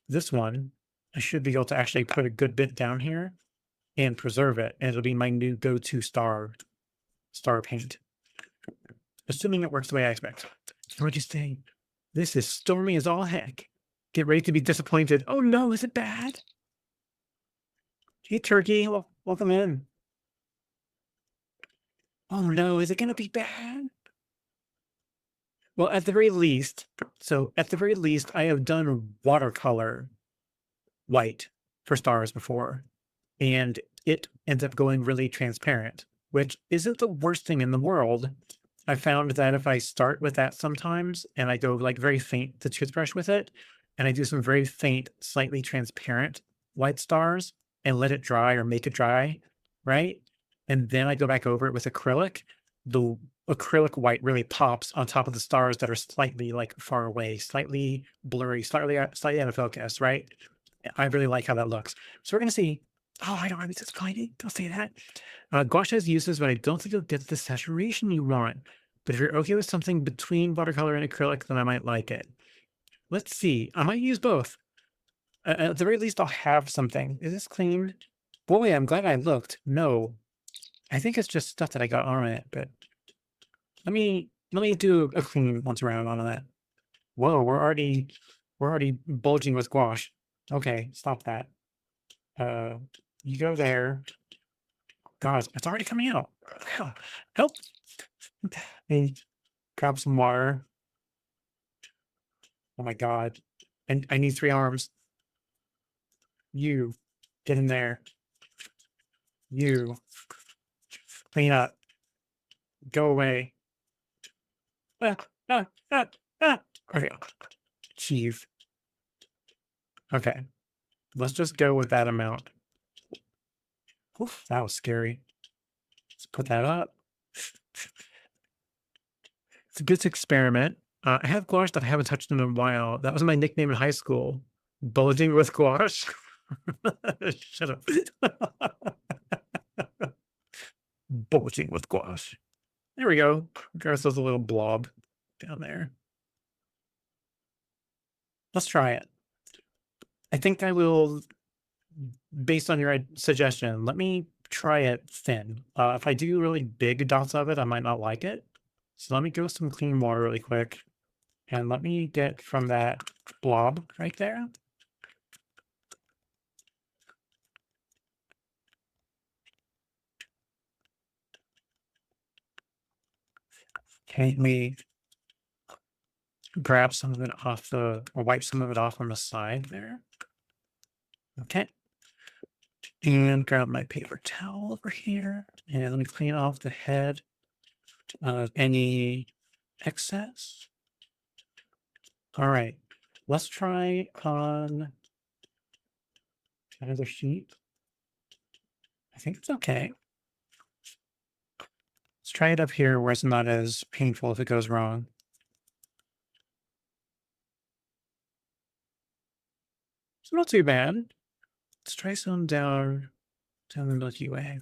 A: this one. I should be able to actually put a good bit down here and preserve it. And it'll be my new go-to star paint. Assuming it works the way I expect. What'd you say? This is stormy as all heck. Get ready to be disappointed. Oh no, is it bad? Hey, turkey, welcome in. Oh no, is it gonna be bad? Well, at the very least, I have done watercolor white for stars before, and it ends up going really transparent, which isn't the worst thing in the world. I found that if I start with that sometimes and I go like very faint to toothbrush with it, and I do some very faint, slightly transparent white stars and let it dry or make it dry, right? And then I go back over it with acrylic, the acrylic white really pops on top of the stars that are slightly like far away, slightly blurry, slightly out of focus, right? I really like how that looks. So we're gonna see. Oh, I don't. It's disappointing. Don't say that. Gouache has uses, but I don't think you'll get the saturation you want. But if you're okay with something between watercolor and acrylic, then I might like it. Let's see. I might use both. At the very least, I'll have something. Is this clean? Boy, I'm glad I looked. No, I think it's just stuff that I got on it. But let me do a clean once around on that. Whoa, we're already bulging with gouache. Okay, stop that. You go there. God, it's already coming out. Help! Hey, grab some water. Oh my God. And I need 3 arms. You, get in there. You, clean up. Go away. Ah, ah, ah, ah. Okay. Jeez. Okay. Let's just go with that amount. Oof, that was scary. Let's put that up. It's a good experiment. I have gouache that I haven't touched in a while. That was my nickname in high school. Bulging with gouache. Shut up. Bulging with gouache. There we go. There's a little blob down there. Let's try it. I think I will, based on your suggestion, let me try it thin. If I do really big dots of it, I might not like it. So let me go with some clean water really quick. And let me get from that blob right there. Okay, let me grab some of it off or wipe some of it off on the side there. Okay. And grab my paper towel over here. And let me clean off the head of any excess. All right. Let's try on another sheet. I think it's okay. Let's try it up here where it's not as painful if it goes wrong. It's not too bad. Let's try some down the Milky Way.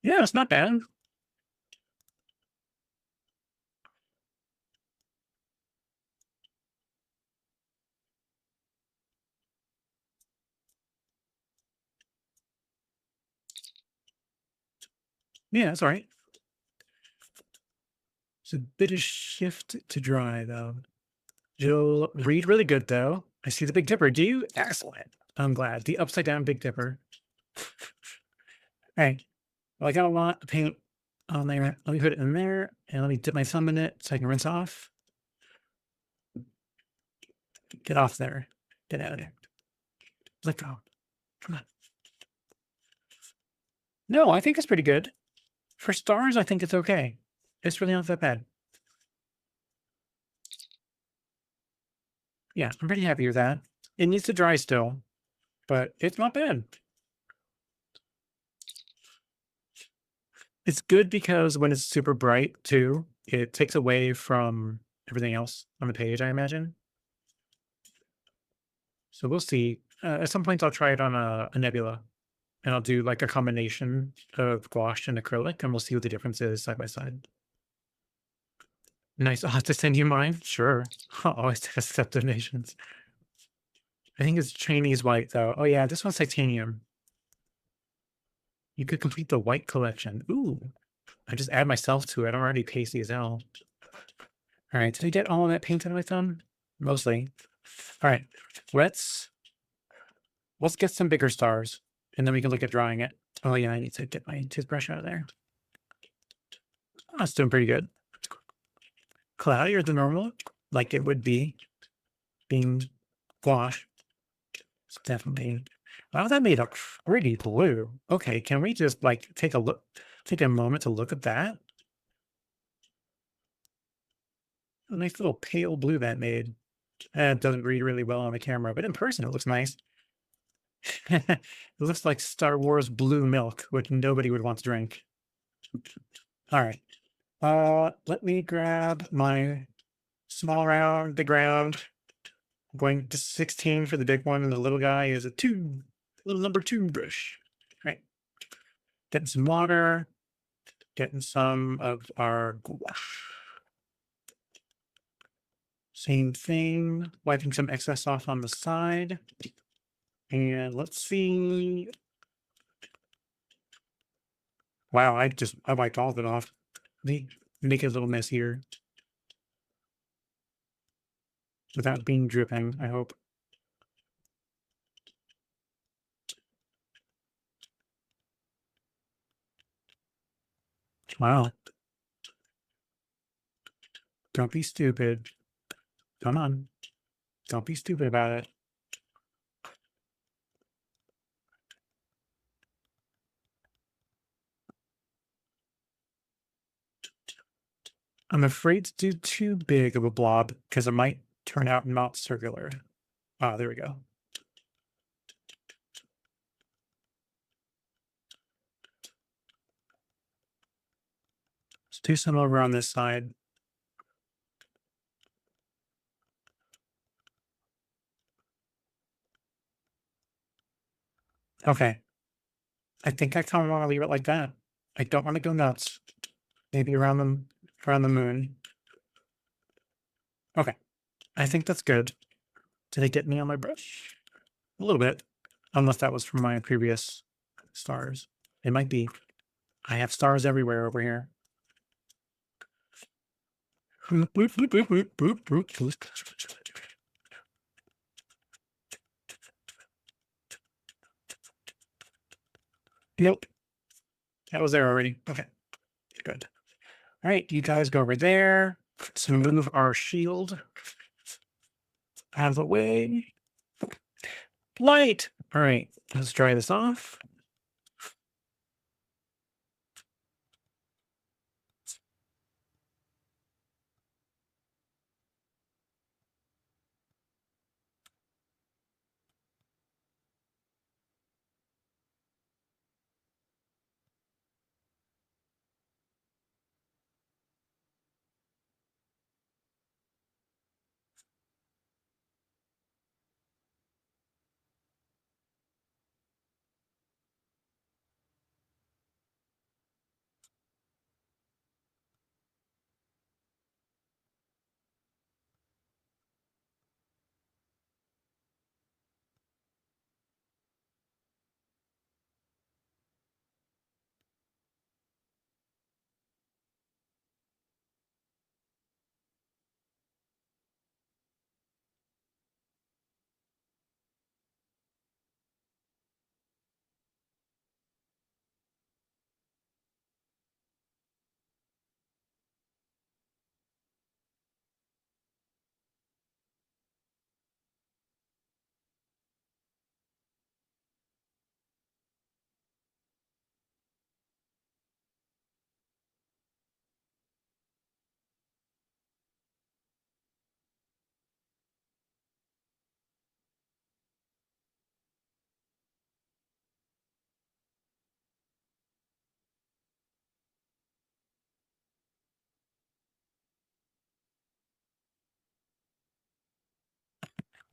A: Yeah, it's not bad. Yeah, it's all right. It's a bit of shift to dry, though. You'll read really good, though. I see the Big Dipper. Do you? Excellent. I'm glad. The upside down Big Dipper. All right. Well, I got a lot of paint on there. Let me put it in there and let me dip my thumb in it so I can rinse off. Get off there. Get out of there. Let go. Come on. No, I think it's pretty good. For stars, I think it's okay. It's really not that bad. Yeah, I'm pretty happy with that. It needs to dry still, but it's not bad. It's good because when it's super bright too, it takes away from everything else on the page, I imagine. So we'll see. At some point, I'll try it on a nebula, and I'll do like a combination of gouache and acrylic, and we'll see what the difference is side by side. Nice. I'll have to send you mine. Sure. I'll always accept donations. I think it's Chinese white, though. Oh, yeah. This one's titanium. You could complete the white collection. Ooh. I just add myself to it. I'm already pasty as hell. All right. Did I get all of that paint out of my thumb? Mostly. All right. Let's get some bigger stars, and then we can look at drawing it. Oh, yeah. I need to get my toothbrush out of there. Oh, it's doing pretty good. Cloudier than normal, like it would be, being gouache. It's definitely. Wow, that made a pretty blue. Okay, can we just like take a moment to look at that? A nice little pale blue that made. It doesn't read really well on the camera, but in person it looks nice. It looks like Star Wars blue milk, which nobody would want to drink. All right. Let me grab my small round, big round. I'm going to 16 for the big one, and the little guy is a 2, little number 2 brush. All right. Getting some water, getting some of our gouache. Same thing, wiping some excess off on the side. And let's see. Wow, I wiped all of it off. They make it a little messier. Without being dripping, I hope. Wow. Don't be stupid. Come on. Don't be stupid about it. I'm afraid to do too big of a blob because it might turn out not circular. Ah, there we go. Let's do some over on this side. Okay. I think I kind of want to leave it like that. I don't want to go nuts. Maybe around the moon. Okay. I think that's good. Did it get me on my brush? A little bit. Unless that was from my previous stars. It might be. I have stars everywhere over here. Nope. That was there already. Okay. Good. All right. You guys go over there. Let's move our shield out of the way. Light. All right. Let's dry this off.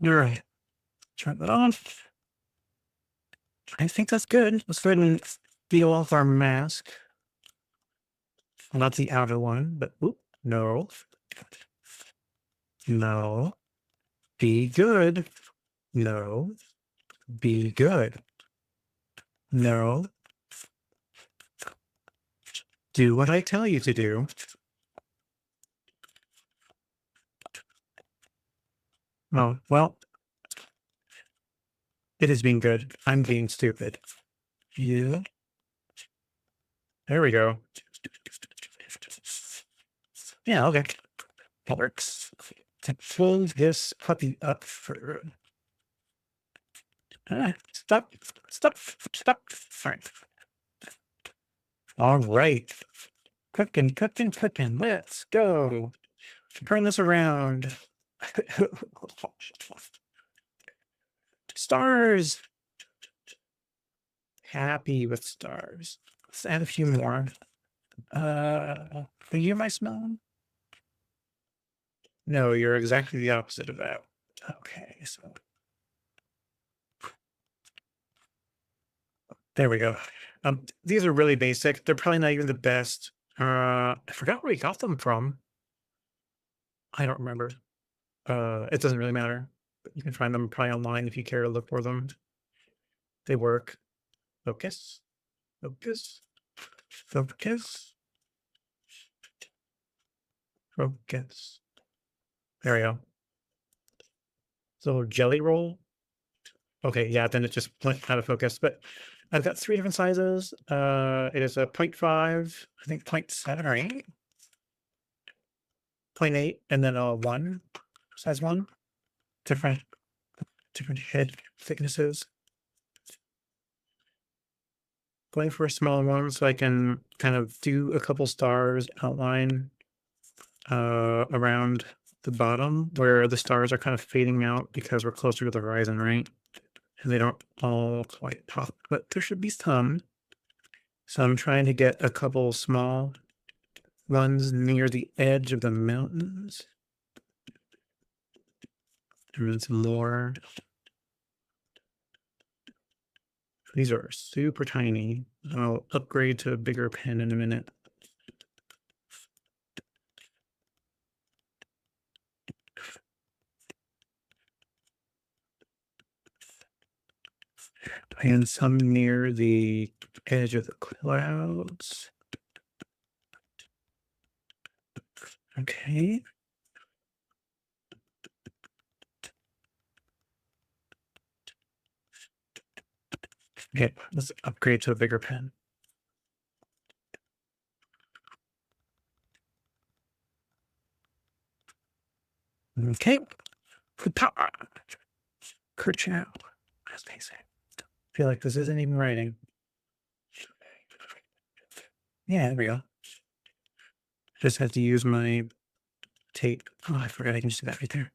A: You're right. Turn that off. I think that's good. Let's go ahead and peel off our mask. Not the outer one, but oop, no. No. Be good. No. Be good. No. Do what I tell you to do. Oh, well, it is being good. I'm being stupid. Yeah. There we go. Yeah, okay. That works. Pull this puppy up for. Stop. Stop. Stop. All right. All right. Cooking, cooking, cooking. Let's go. Turn this around. Stars. Happy with stars. Let's add a few more. Are you my smell? No, you're exactly the opposite of that. Okay, so there we go. These are really basic. They're probably not even the best. I forgot where we got them from. I don't remember. It doesn't really matter. But you can find them probably online if you care to look for them. They work. Focus. Focus. Focus. Focus. There we go. So jelly roll. Okay, yeah, then it just went out of focus. But I've got 3 different sizes. It is a 0.5, I think 0.7 or 8. 0.8, and then a 1, size 1. Different head thicknesses. Going for a smaller one so I can kind of do a couple stars outline around the bottom where the stars are kind of fading out because we're closer to the horizon, right? And they don't all quite pop, but there should be some. So I'm trying to get a couple small ones near the edge of the mountains. There's more. These are super tiny. I'll upgrade to a bigger pen in a minute. And some near the edge of the clouds. Okay. Okay, let's upgrade to a bigger pen. Okay. Kerchow, as they say. I feel like this isn't even writing. Yeah, there we go. Just have to use my tape. Oh, I forgot I can just do that right there.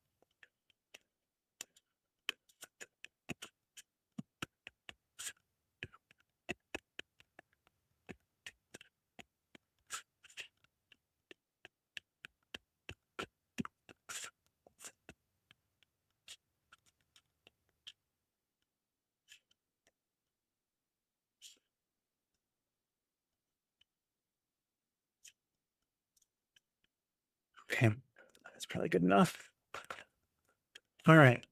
A: Okay, that's probably good enough. All right.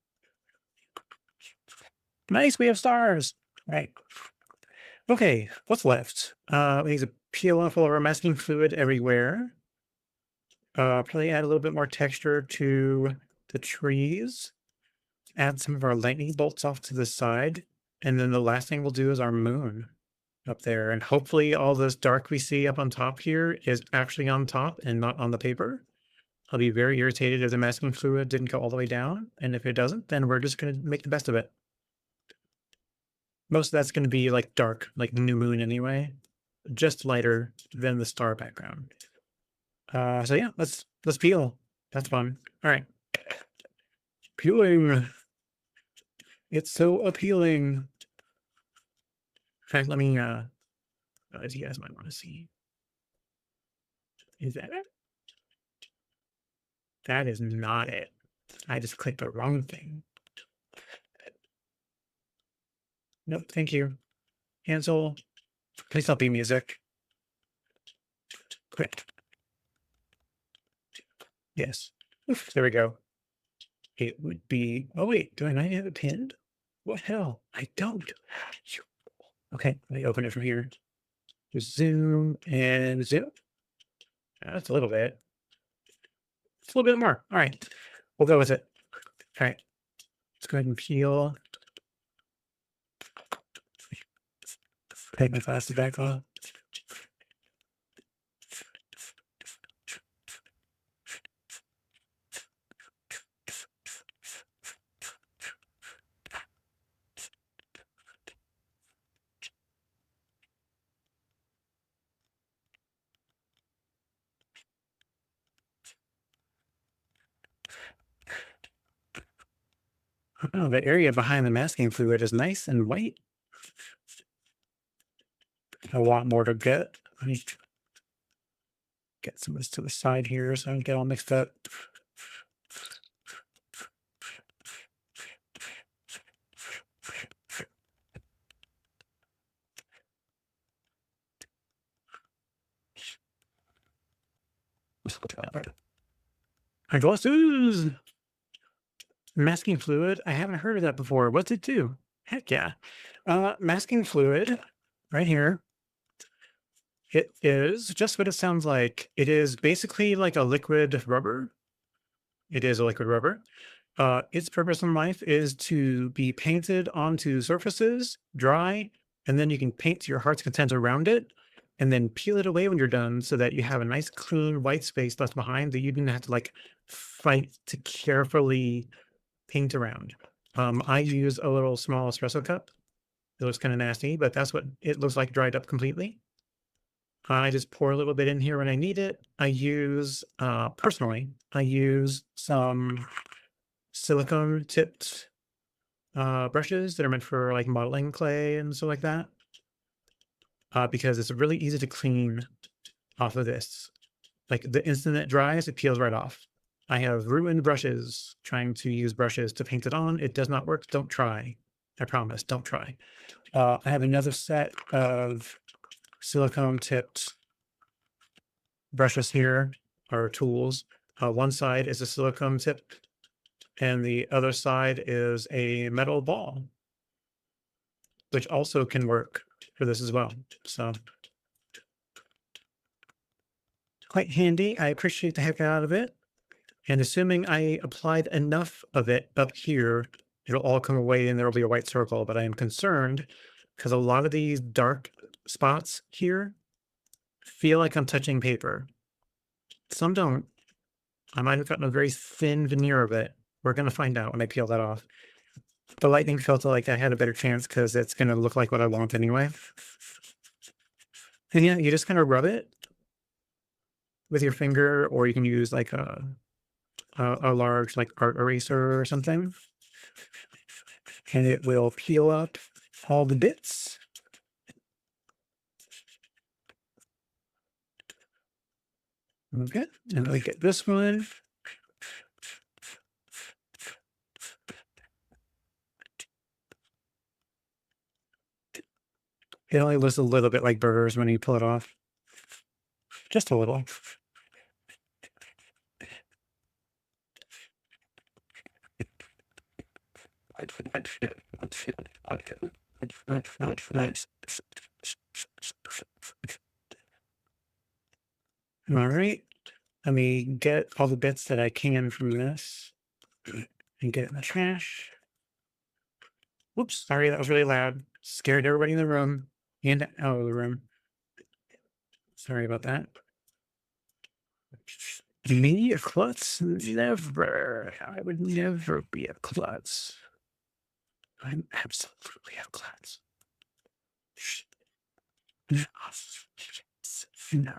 A: Nice, we have stars. Right. Okay, what's left? We need to peel off all of our masking fluid everywhere. Probably add a little bit more texture to the trees. Add some of our lightning bolts off to the side. And then the last thing we'll do is our moon up there. And hopefully all this dark we see up on top here is actually on top and not on the paper. I'll be very irritated if the masking fluid didn't go all the way down. And if it doesn't, then we're just going to make the best of it. Most of that's going to be like dark, like new moon anyway, just lighter than the star background. So yeah, let's peel. That's fun. All right. Peeling. It's so appealing. In fact, let me, as you guys might want to see. Is that it? That is not it. I just clicked the wrong thing. Nope, thank you. Cancel. Please not be music. Quit. Yes. Oof, there we go. It would be. Oh wait, do I not have it pinned? What hell? I don't. Okay, let me open it from here. Just zoom and zoom. That's a little bit. It's a little bit more. All right, we'll go with it. All right, let's go ahead and peel. Take my glasses back off. Oh, the area behind the masking fluid is nice and white. I want more to get. Let me get some of this to the side here so I don't get all mixed up. My glasses! Masking fluid. I haven't heard of that before. What's it do? Heck yeah. Masking fluid right here. It is just what it sounds like. It is basically like a liquid rubber. It is a liquid rubber. Its purpose in life is to be painted onto surfaces, dry, and then you can paint to your heart's content around it, and then peel it away when you're done so that you have a nice, clean white space left behind that you didn't have to like fight to carefully paint around. I use a little small espresso cup. It looks kind of nasty, but that's what it looks like dried up completely. I just pour a little bit in here when I need it. I use, personally, I use some silicone tipped brushes that are meant for like modeling clay and stuff like that. Because it's really easy to clean off of this. Like the instant it dries, it peels right off. I have ruined brushes trying to use brushes to paint it on. It does not work. Don't try. I promise. Don't try. I have another set of silicone tipped brushes here, or tools. One side is a silicone tip and the other side is a metal ball, which also can work for this as well. So quite handy. I appreciate the heck out of it. And assuming I applied enough of it up here, it'll all come away and there'll be a white circle. But I am concerned because a lot of these dark spots here feel like I'm touching paper. Some don't. I might have gotten a very thin veneer of it. We're going to find out when I peel that off. The lightning filter like that had a better chance because it's going to look like what I want anyway. And yeah, you just kind of rub it with your finger, or you can use like a large like art eraser or something, and it will peel up all the bits. Okay, and we get this one. It only looks a little bit like burgers when you pull it off. Just a little. All right. Let me get all the bits that I can from this and get it in the trash. Whoops, sorry, that was really loud. Scared everybody in the room and out of the room. Sorry about that. Me, a klutz? Never. I would never be a klutz. I'm absolutely a klutz. No.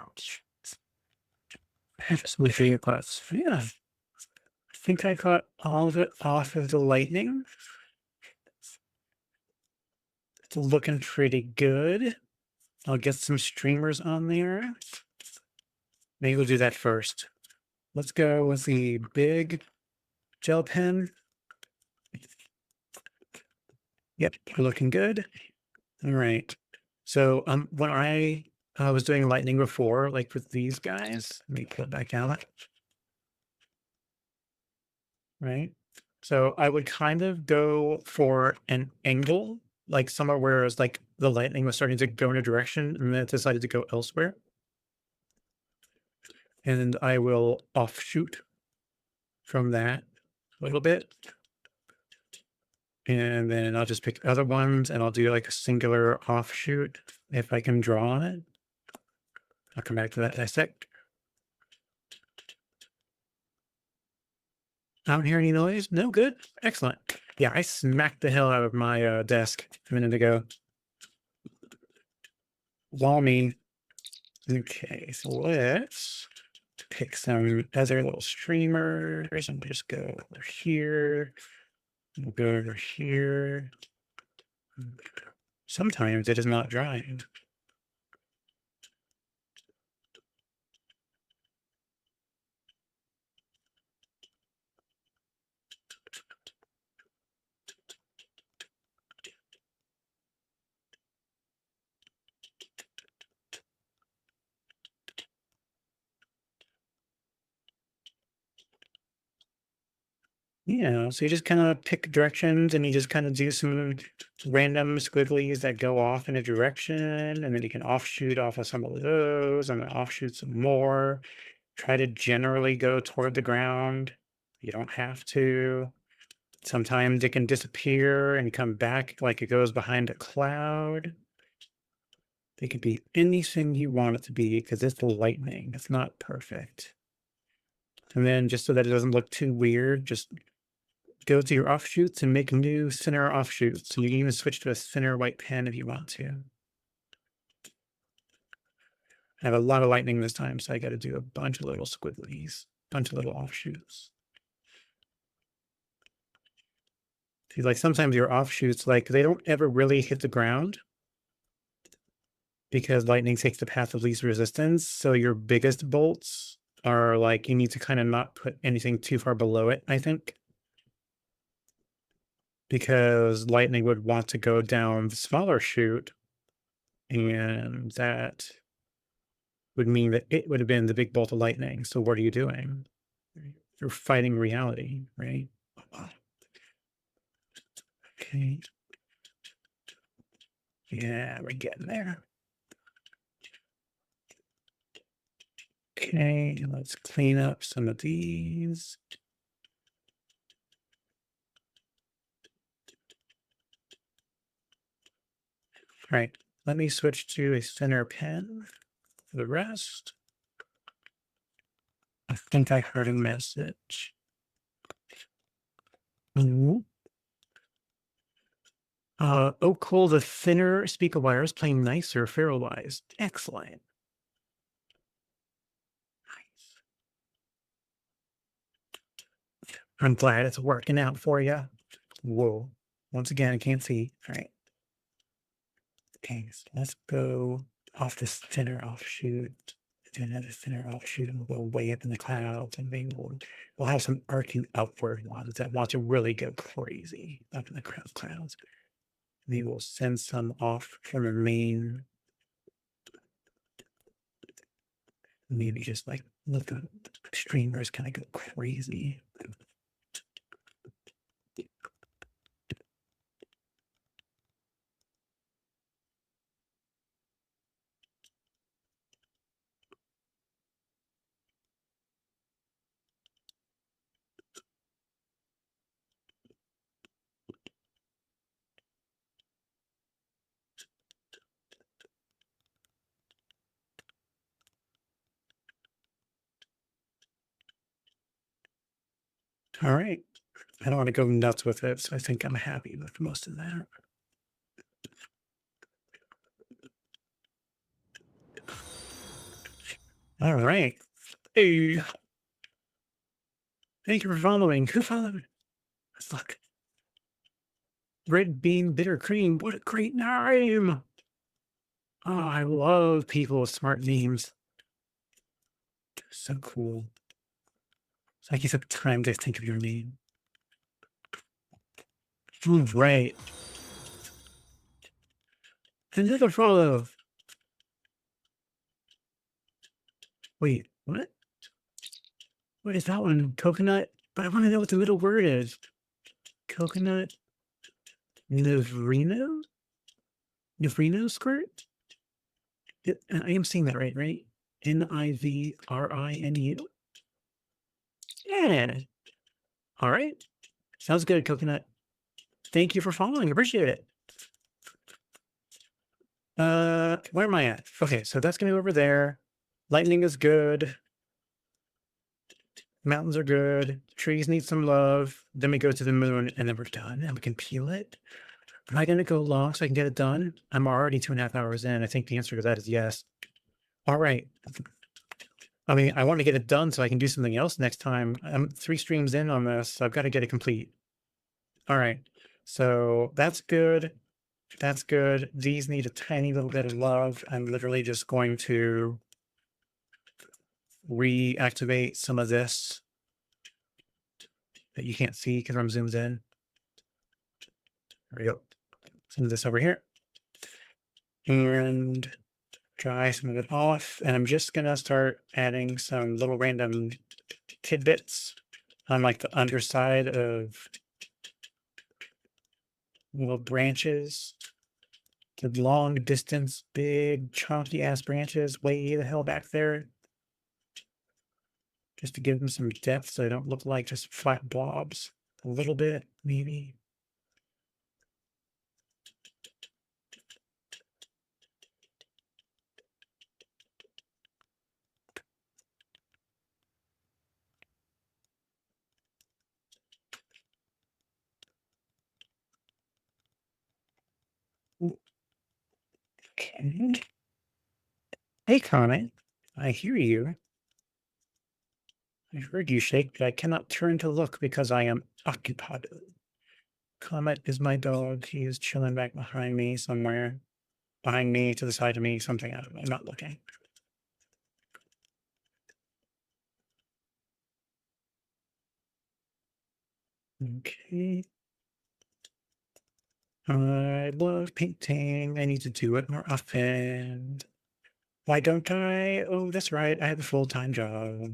A: Absolutely a klutz. Yeah. I think I got all of it off of the lightning. It's looking pretty good. I'll get some streamers on there. Maybe we'll do that first. Let's go with the big gel pen. Yep, we're looking good. All right. So when I was doing lightning before, like with these guys, let me put it back out, right? So I would kind of go for an angle, like somewhere where it's like the lightning was starting to go in a direction and then it decided to go elsewhere. And I will offshoot from that a little bit. And then I'll just pick other ones and I'll do like a singular offshoot if I can draw on it. I'll come back to that dissect. I don't hear any noise. No, good. Excellent. Yeah, I smacked the hell out of my desk a minute ago. Wall me. Okay, so let's pick some other little streamers and just go over here. We'll go over here. Sometimes it is not drying. Yeah, so you just kind of pick directions and you just kind of do some random squigglies that go off in a direction, and then you can offshoot off of some of those and then offshoot some more. Try to generally go toward the ground. You don't have to. Sometimes it can disappear and come back like it goes behind a cloud. It could be anything you want it to be because it's lightning. It's not perfect. And then just so that it doesn't look too weird, just go to your offshoots and make new center offshoots. And you can even switch to a center white pen if you want to. I have a lot of lightning this time, so I got to do a bunch of little squigglies, bunch of little offshoots. See, like sometimes your offshoots, like they don't ever really hit the ground because lightning takes the path of least resistance. So your biggest bolts are like, you need to kind of not put anything too far below it, I think. Because lightning would want to go down the smaller chute, and that would mean that it would have been the big bolt of lightning. So what are you doing? You're fighting reality, right? Okay. Yeah, we're getting there. Okay, let's clean up some of these. All right, let me switch to a center pen for the rest. I think I heard a message. Oh, cool. The thinner speaker wires playing nicer ferrule wise. Excellent. Nice. I'm glad it's working out for you. Whoa. Once again, I can't see. All right. Okay, so let's go off this thinner offshoot. Do another thinner offshoot and we'll go way up in the clouds, and then we'll have some arcing upward ones that want to really go crazy up in the clouds. Maybe we'll send some off from a main. Maybe just like let the streamers kind of go crazy. All right. I don't want to go nuts with it, so I think I'm happy with most of that. All right. Hey, thank you for following. Who followed? Let's look. Red Bean Bitter Cream. What a great name. Oh, I love people with smart names. So cool. It's like you took time to think of your name. Right. Another follow. Wait, what? What is that one? Coconut? But I want to know what the middle word is. Coconut Nevrino? Nevrino squirt? I am saying that right? Nivrinu? Yeah. All right. Sounds good, Coconut. Thank you for following. Appreciate it. Where am I at? Okay, so that's gonna go over there. Lightning is good. Mountains are good. Trees need some love. Then we go to the moon and then we're done and we can peel it. Am I gonna go long so I can get it done? I'm already 2.5 hours in. I think the answer to that is yes. All right. I mean, I want to get it done so I can do something else next time. I'm 3 streams in on this, so I've got to get it complete. All right. So that's good. That's good. These need a tiny little bit of love. I'm literally just going to reactivate some of this that you can't see because I'm zoomed in. There we go. Some of this over here. And dry some of it off. And I'm just going to start adding some little random tidbits on like the underside of little branches. The long distance, big, chunky ass branches way the hell back there. Just to give them some depth so they don't look like just flat blobs. A little bit, maybe. Okay. Hey, Comet. I hear you. I heard you shake, but I cannot turn to look because I am occupied. Comet is my dog. He is chilling back behind me somewhere. Behind me, to the side of me, something. I don't know. I'm not looking. Okay. I love painting. I need to do it more often. Why don't I? Oh, that's right. I have a full-time job.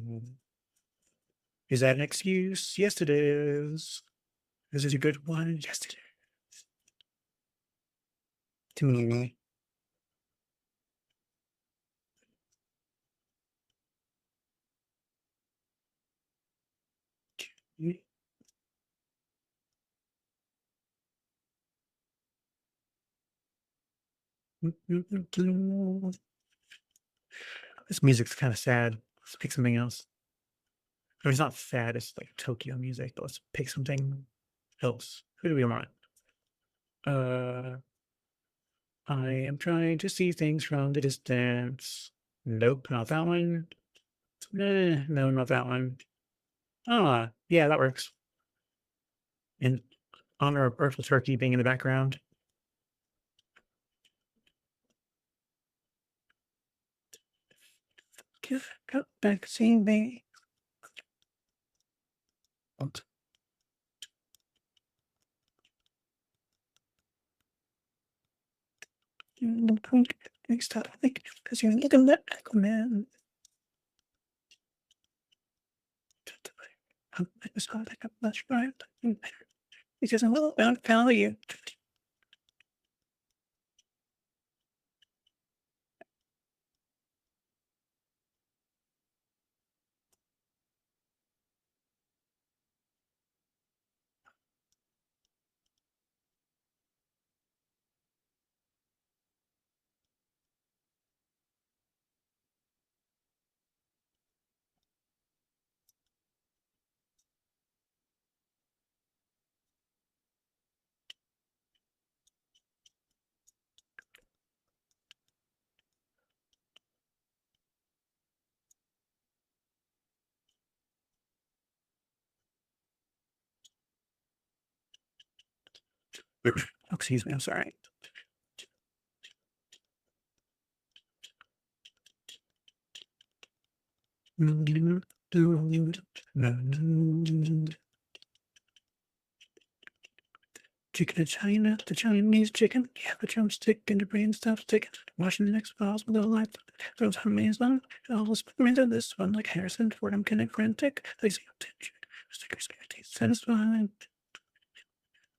A: Is that an excuse? Yes, it is. Is it a good one? Yes, it is. To me. This music's kind of sad. Let's pick something else. I mean, it's not sad. It's like Tokyo music. But let's pick something else. Who do we want? I am trying to see things from the distance. Nope, not that one. No, not that one. Ah, yeah, that works. In honor of Earthly Turkey being in the background. Come back, see me. What? Next time, I think, because you're looking at Aquaman. It's hard like a flash drive. He says, well, I don't follow you. Oh, excuse me, I'm sorry. Chicken in China, the Chinese chicken. Yeah, the drumstick and the brain stops ticking. Watching the next files with a life. Those are amazing. I'll spin into this one like Harrison Ford. I'm getting frantic. I see attention. Stickers get satisfying.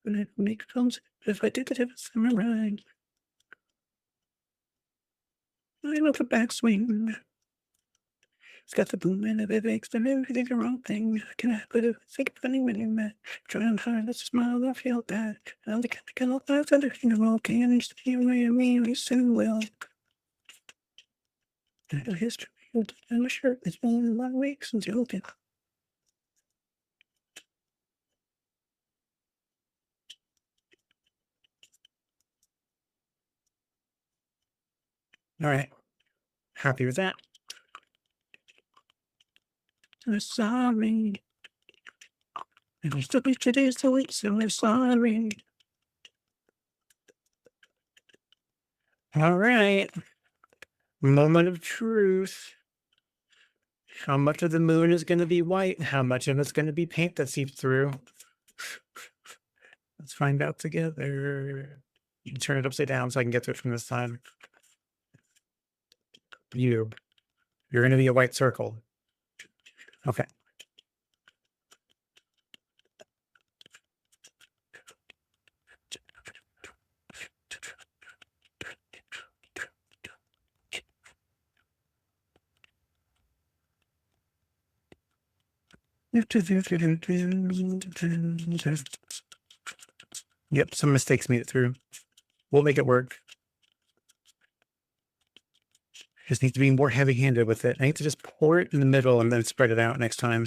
A: When it makes comes, if I did it, it's right. I love the backswing. It's got the boom in it, it makes them everything the wrong thing. Can I put a think funny when you're mad? Trying hard, let's smile, I feel bad. I'm the kind of life under the wall, can't see what I mean, we soon will. The history and my shirt, it's been a long week since you opened. All right, happy with that. I'm sorry. And I still be today's the week, so I'm sorry. All right. Moment of truth. How much of the moon is going to be white? How much of it's going to be paint that seeps through? Let's find out together. You can turn it upside down so I can get to it from this side. You're going to be a white circle. Okay. Yep, some mistakes made it through. We'll make it work. Just need to be more heavy-handed with it. I need to just pour it in the middle and then spread it out next time.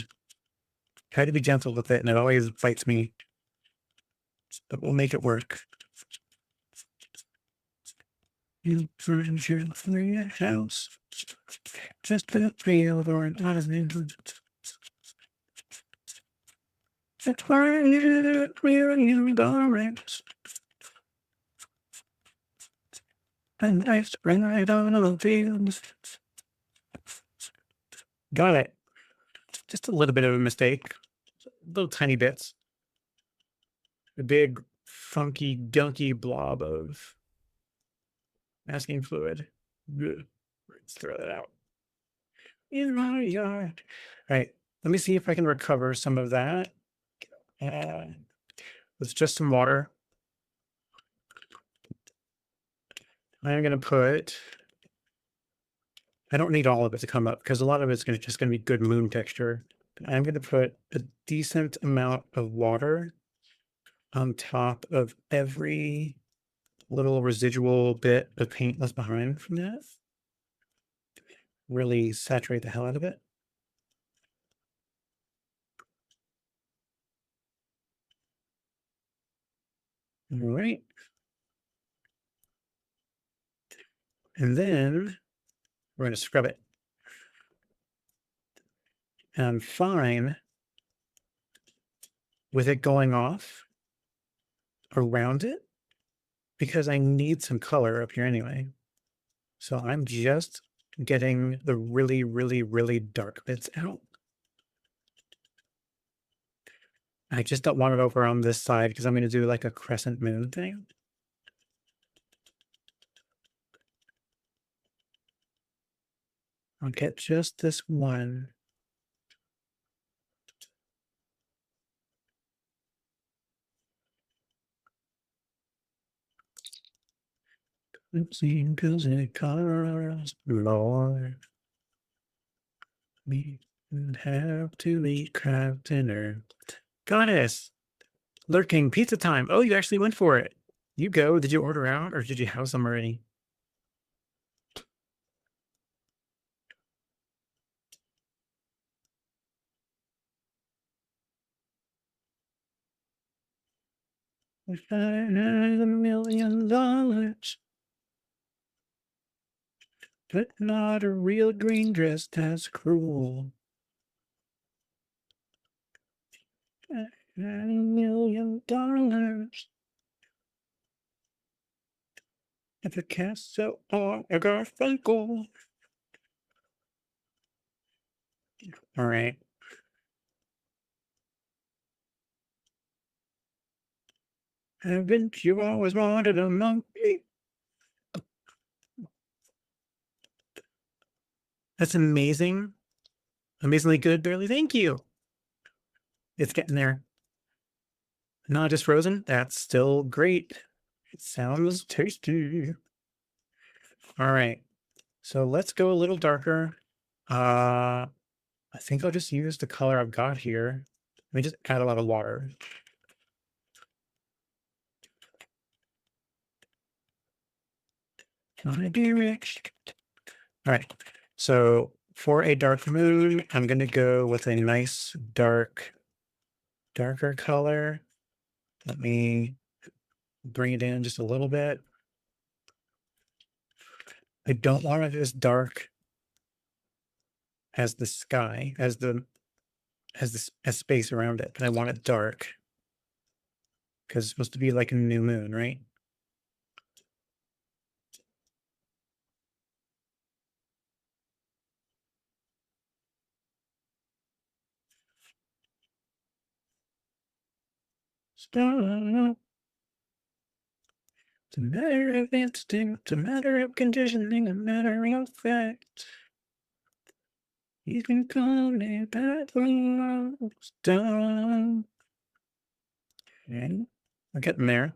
A: Try to be gentle with it, and it always fights me. But we'll make it work. You furniture for your house. Just a field or an island. It's fine, we're in the ranks. And I spring right on the fields. Got it. Just a little bit of a mistake. Little tiny bits. A big, funky, gunky blob of masking fluid. Ugh. Let's throw that out. In my yard. All right. Let me see if I can recover some of that. With just some water. I'm going to put, I don't need all of it to come up because a lot of it's just going to be good moon texture. I'm going to put a decent amount of water on top of every little residual bit of paint left behind from that. Really saturate the hell out of it. All right. And then we're going to scrub it. And I'm fine with it going off around it because I need some color up here anyway. So I'm just getting the really, really, really dark bits out. I just don't want it over on this side because I'm going to do like a crescent moon thing. I'll get just this one. Oopsie, because it colors, Lord. We would have to be crafting her. Goddess! Lurking pizza time. Oh, you actually went for it. You go. Did you order out or did you have some already? If I had $1,000,000, but not a real green dress that's cruel. $1,000,000 at a castle on a Garfunkel. All right. Haven't you always wanted a monkey? That's amazing. Amazingly good, barely. Thank you. It's getting there. Not just frozen. That's still great. It sounds tasty. All right. So let's go a little darker. I think I'll just use the color I've got here. Let me just add a lot of water. All right. So for a dark mood, I'm going to go with a nice darker color. Let me bring it in just a little bit. I don't want it as dark as the sky, as space around it, but I want it dark because it's supposed to be like a new moon, right? Stop. It's a matter of instinct, a matter of conditioning, a matter of fact. You can call it bad stone. Okay, I'm getting there.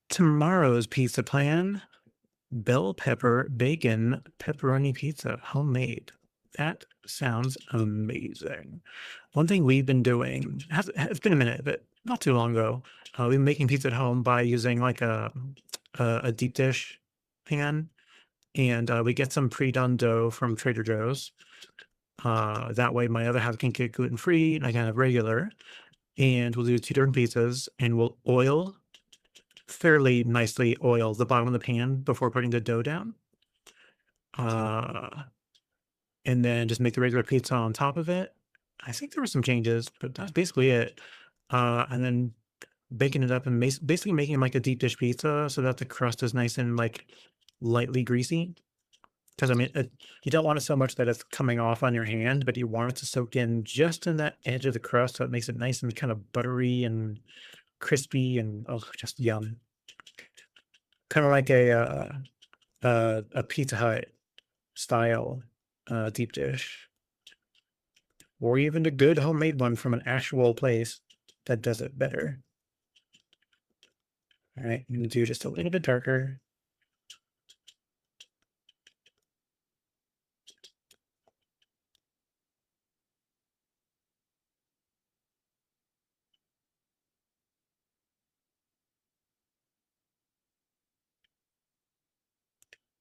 A: Tomorrow's pizza plan: bell pepper, bacon, pepperoni pizza, homemade. That sounds amazing. One thing we've been doing, it's been a minute, but not too long ago, we've been making pizza at home by using like a deep dish pan. And we get some pre-done dough from Trader Joe's. That way my other half can get gluten-free and I can have regular. And we'll do two different pizzas and we'll fairly nicely oil the bottom of the pan before putting the dough down. And then just make the regular pizza on top of it. I think there were some changes, but that's basically it. And then baking it up and basically making like a deep dish pizza so that the crust is nice and like lightly greasy. Because I mean, you don't want it so much that it's coming off on your hand, but you want it to soak in just in that edge of the crust, so it makes it nice and kind of buttery and crispy and oh, just yum. Kind of like a Pizza Hut style deep dish, or even a good homemade one from an actual place that does it better. All right, I'm gonna do just a little bit darker.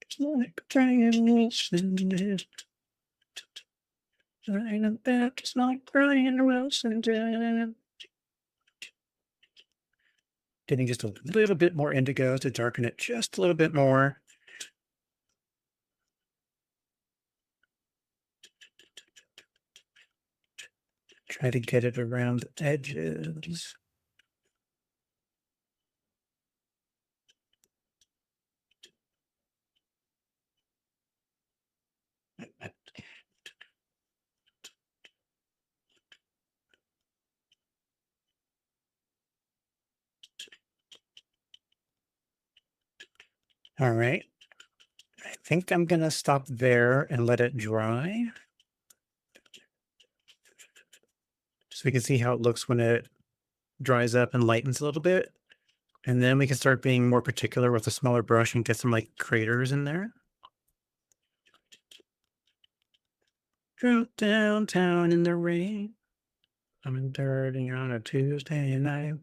A: It's like trying to Trying that it's not Brian Wilson did. Getting just a little bit more indigo to darken it just a little bit more. Try to get it around the edges. All right. I think I'm going to stop there and let it dry. So we can see how it looks when it dries up and lightens a little bit. And then we can start being more particular with a smaller brush and get some like craters in there. Drove downtown in the rain. I'm dirty on a Tuesday night.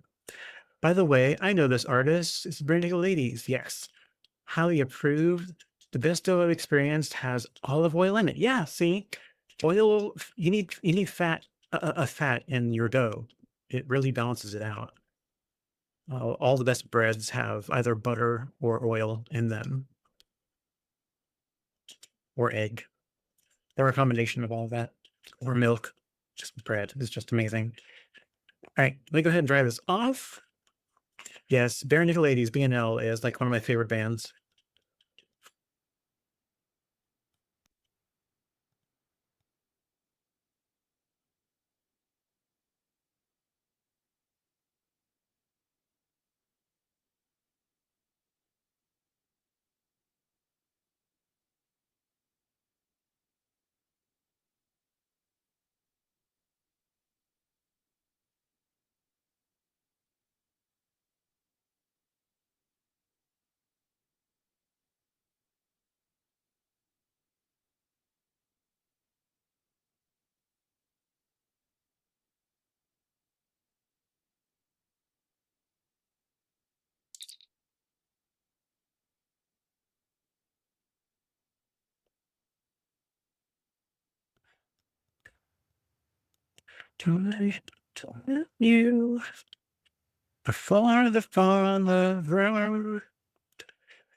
A: By the way, I know this artist. It's Branding Ladies. Yes. Highly approved. The best dough I've experienced has olive oil in it. Yeah, see? Oil, you need fat, a fat in your dough. It really balances it out. All the best breads have either butter or oil in them, or egg. They're a combination of all of that, or milk. Just bread is just amazing. All right, let me go ahead and dry this off. Yes, Bare Naked Ladies, BNL, is like one of my favorite bands. Try to let you before the fall of road,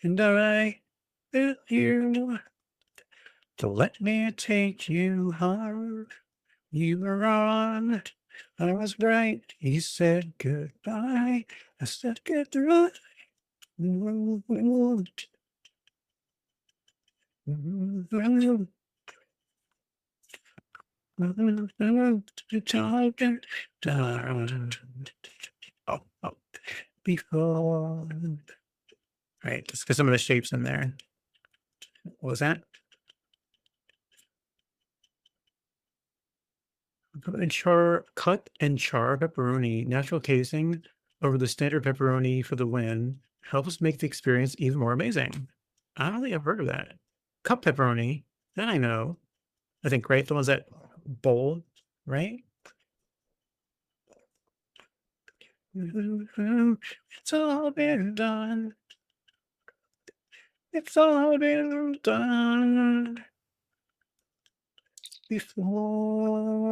A: and I with you to let me take you home. You were wrong, I was right. He said goodbye. I said goodbye. Oh, before. Right, let's get some of the shapes in there. What was that? Cut and char pepperoni, natural casing over the standard pepperoni for the win. Helps make the experience even more amazing. I don't think I've heard of that. Cup pepperoni, that I know. I think, right? The ones that bowl, right? It's all been done. It's all been done before.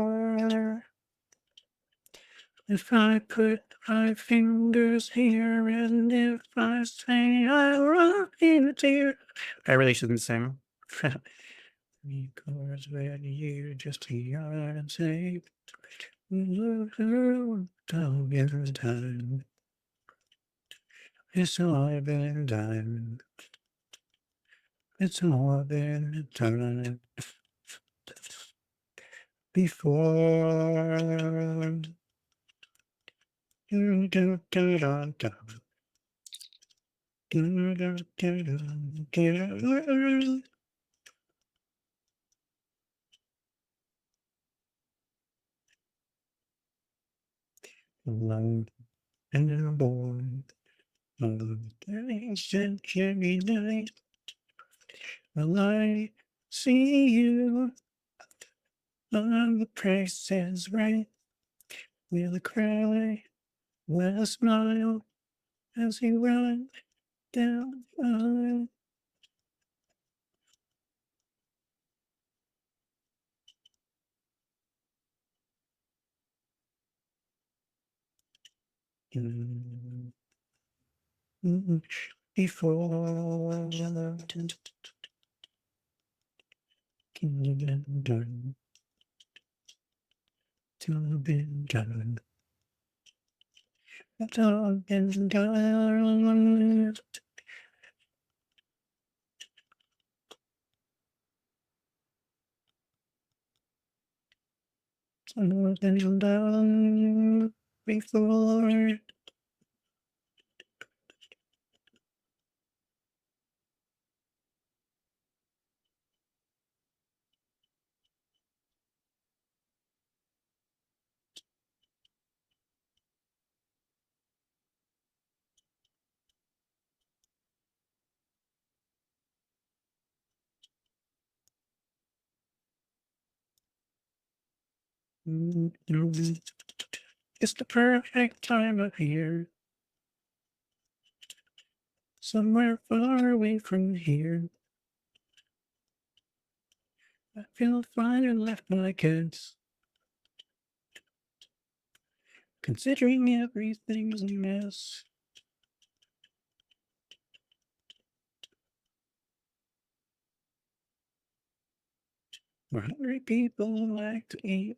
A: If I put my fingers here and if I say I run into you. I really shouldn't sing. Because when you just hear and say, time. It's all been done. It's all been done before. Alone and born. Will I see you on the prices right? Will I cry? Will I smile as you run down the line? Before you loved done to be done. It's all been done. It's all been done before. It's the perfect time of year. Somewhere far away from here. I feel fine and left my kids. Considering everything's a mess. We're hungry people who like to eat.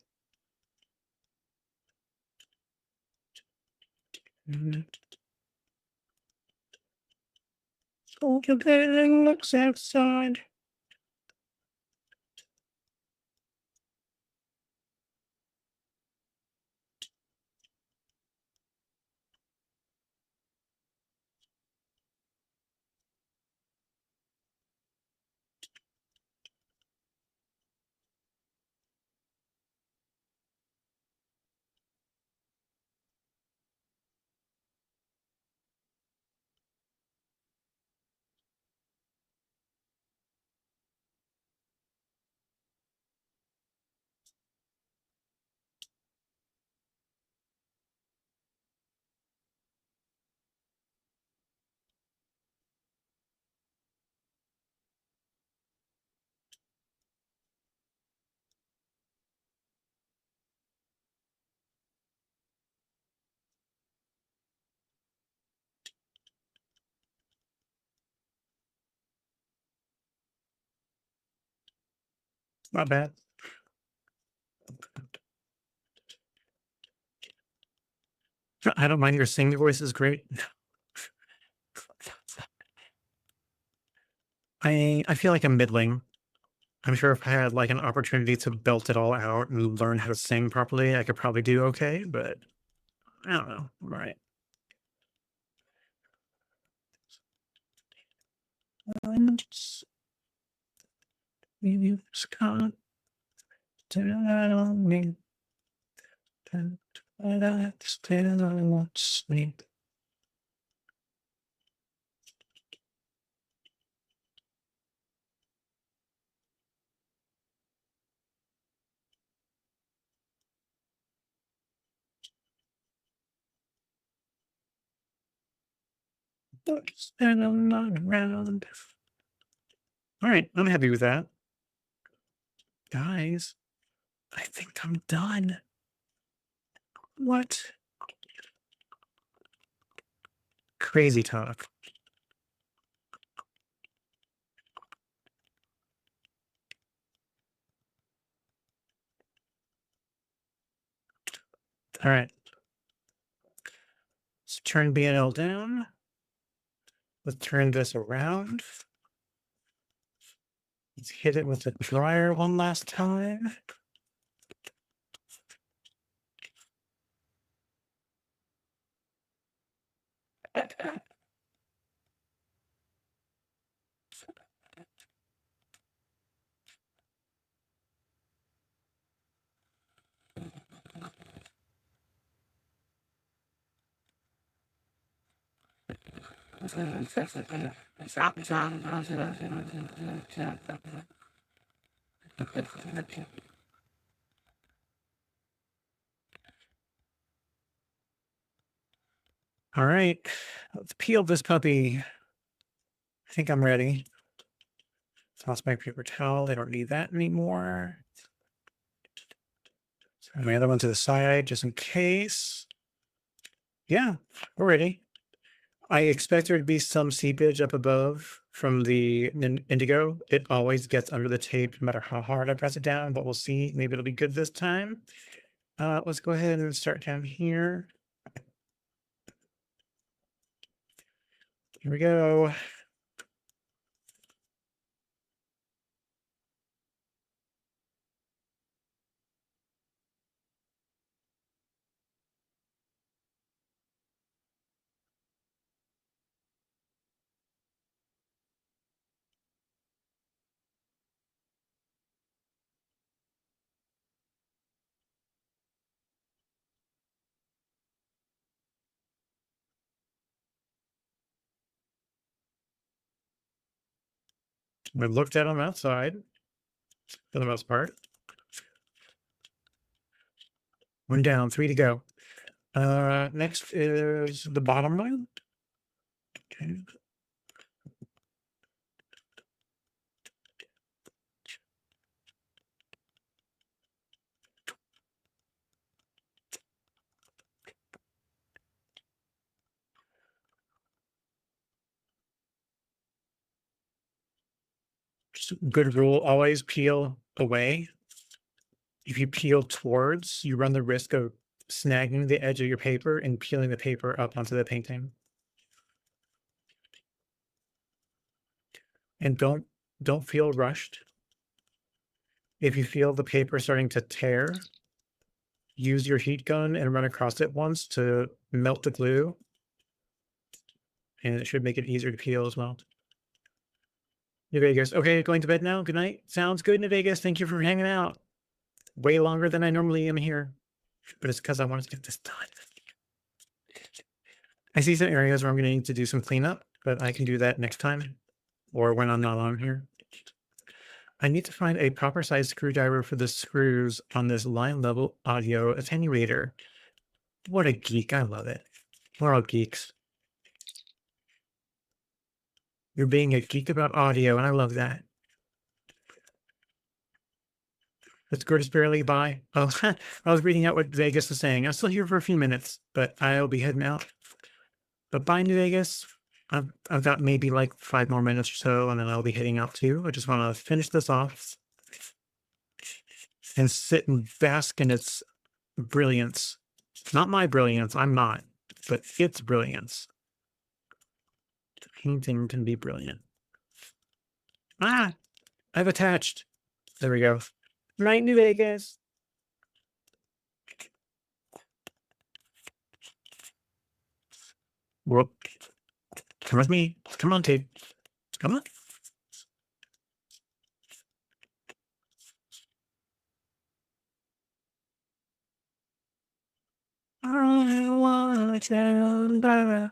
A: So everything looks outside. Not bad. I don't mind your singing voice is great. I feel like I'm middling. I'm sure if I had like an opportunity to belt it all out and learn how to sing properly, I could probably do okay, but I don't know. I'm all right. You just can't do that on me. I still want to sleep. Spin around. All right, I'm happy with that. Guys, I think I'm done. What? Crazy talk. All right. Let's turn BNL down. Let's turn this around. Let's hit it with the dryer one last time. All right, let's peel this puppy. I think I'm ready. Toss my paper towel. I don't need that anymore. Throw my other one to the side just in case. Yeah, we're ready. I expect there to be some seepage up above from the indigo. It always gets under the tape no matter how hard I press it down, but we'll see. Maybe it'll be good this time. Let's go ahead and start down here. Here we go. We looked at them outside for the most part. One down, 3 to go. Next is the bottom one. Okay. Just a good rule, always peel away. If you peel towards, you run the risk of snagging the edge of your paper and peeling the paper up onto the painting. And don't feel rushed. If you feel the paper starting to tear, use your heat gun and run across it once to melt the glue. And it should make it easier to peel as well. New Vegas. Okay, going to bed now. Good night. Sounds good, New Vegas. Thank you for hanging out. Way longer than I normally am here. But it's because I wanted to get this done. I see some areas where I'm going to need to do some cleanup, but I can do that next time or when I'm not on here. I need to find a proper size screwdriver for the screws on this line level audio attenuator. What a geek. I love it. We're all geeks. You're being a geek about audio, and I love that. Let's go to Barely by. Oh, I was reading out what Vegas was saying. I'm still here for a few minutes, but I'll be heading out. But bye, New Vegas. I've got maybe like 5 more minutes or so, and then I'll be heading out too. I just want to finish this off. and sit and bask in its brilliance. Not my brilliance, I'm not, but its brilliance. The painting can be brilliant. Ah, I've attached. There we go. Night, New Vegas. Whoop. Come with me. Come on, Tate. Come on. I wanna tell.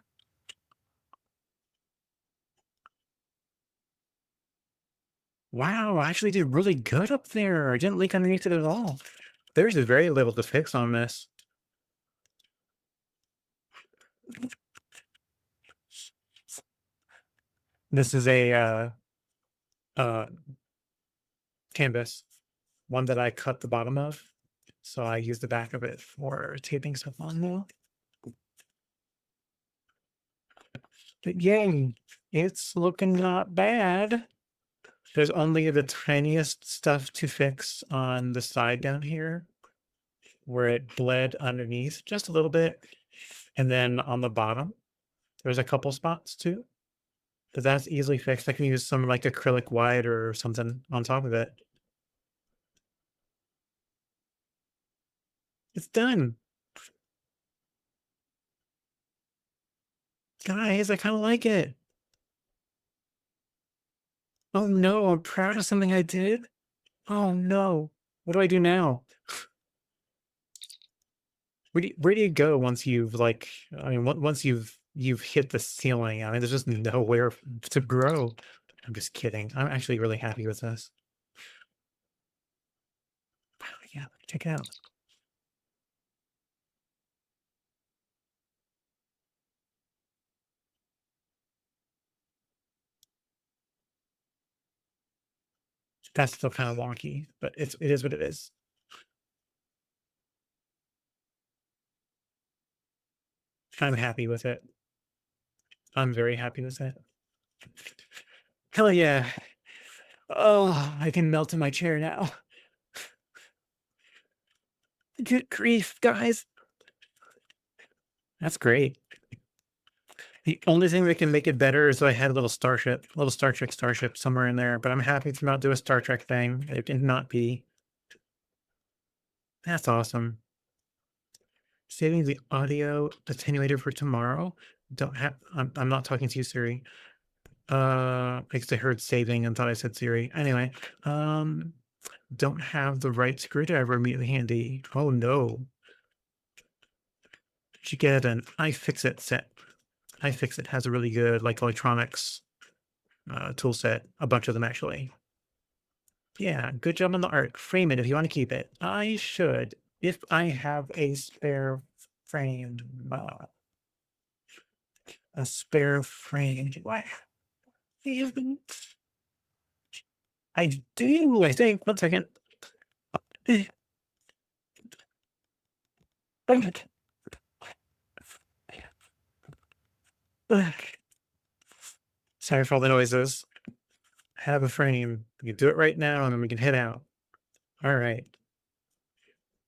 A: Wow, I actually did really good up there. I didn't leak underneath it at all. There's very little to fix on this. This is a uh, canvas, one that I cut the bottom of. So I use the back of it for taping stuff on now. But yay, it's looking not bad. There's only the tiniest stuff to fix on the side down here where it bled underneath just a little bit. And then on the bottom, there's a couple spots too. But that's easily fixed. I can use some like acrylic white or something on top of it. It's done. Guys, I kind of like it. Oh no, I'm proud of something I did. Oh no. What do I do now? Where do you go once you've like, I mean, once you've hit the ceiling? I mean, there's just nowhere to grow. I'm just kidding. I'm actually really happy with this. Wow, yeah, check it out. That's still kind of wonky, but it is what it is. I'm happy with it. I'm very happy with it. Hell yeah. Oh, I can melt in my chair now. Good grief, guys. That's great. The only thing that can make it better is I had a little starship, a little Star Trek starship somewhere in there, but I'm happy to not do a Star Trek thing. It can not be. That's awesome. Saving the audio attenuator for tomorrow. Don't have. I'm not talking to you, Siri. Because I heard saving and thought I said Siri. Anyway, don't have the right screwdriver immediately handy. Oh no. Should get an iFixit set. iFixit has a really good like electronics tool set. A bunch of them actually. Yeah, good job on the art. Frame it if you want to keep it. I should, if I have a spare frame. A spare frame. What? I do, I think. 1 second. Sorry for all the noises. Have a frame. We can do it right now and then we can head out. All right.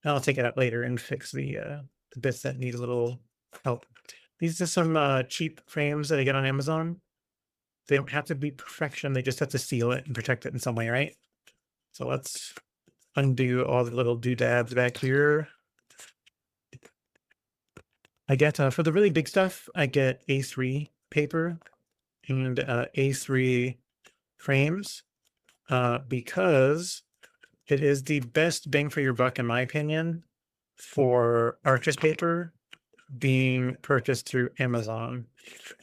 A: I'll take it out later and fix the bits that need a little help. These are some cheap frames that I get on Amazon. They don't have to be perfection. They just have to seal it and protect it in some way, right? So let's undo all the little doodads back here. I get, for the really big stuff, I get A3 paper and A3 frames because it is the best bang for your buck, in my opinion, for artist paper being purchased through Amazon.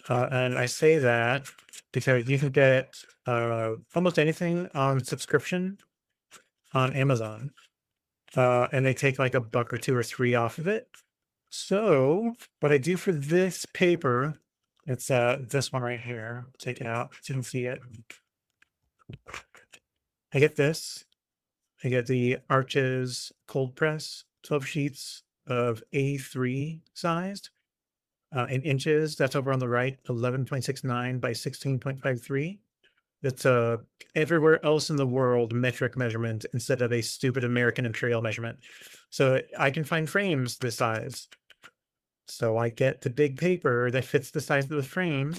A: And I say that because you can get almost anything on subscription on Amazon. And they take like $1 or $2 or $3 off of it. So what I do for this paper, it's this one right here. Take it out so you can see it. I get this. I get the Arches cold press, 12 sheets of A3 sized. In inches, that's over on the right, 11.69 by 16.53. It's a everywhere else in the world metric measurement instead of a stupid American imperial measurement. So I can find frames this size. So I get the big paper that fits the size of the frame.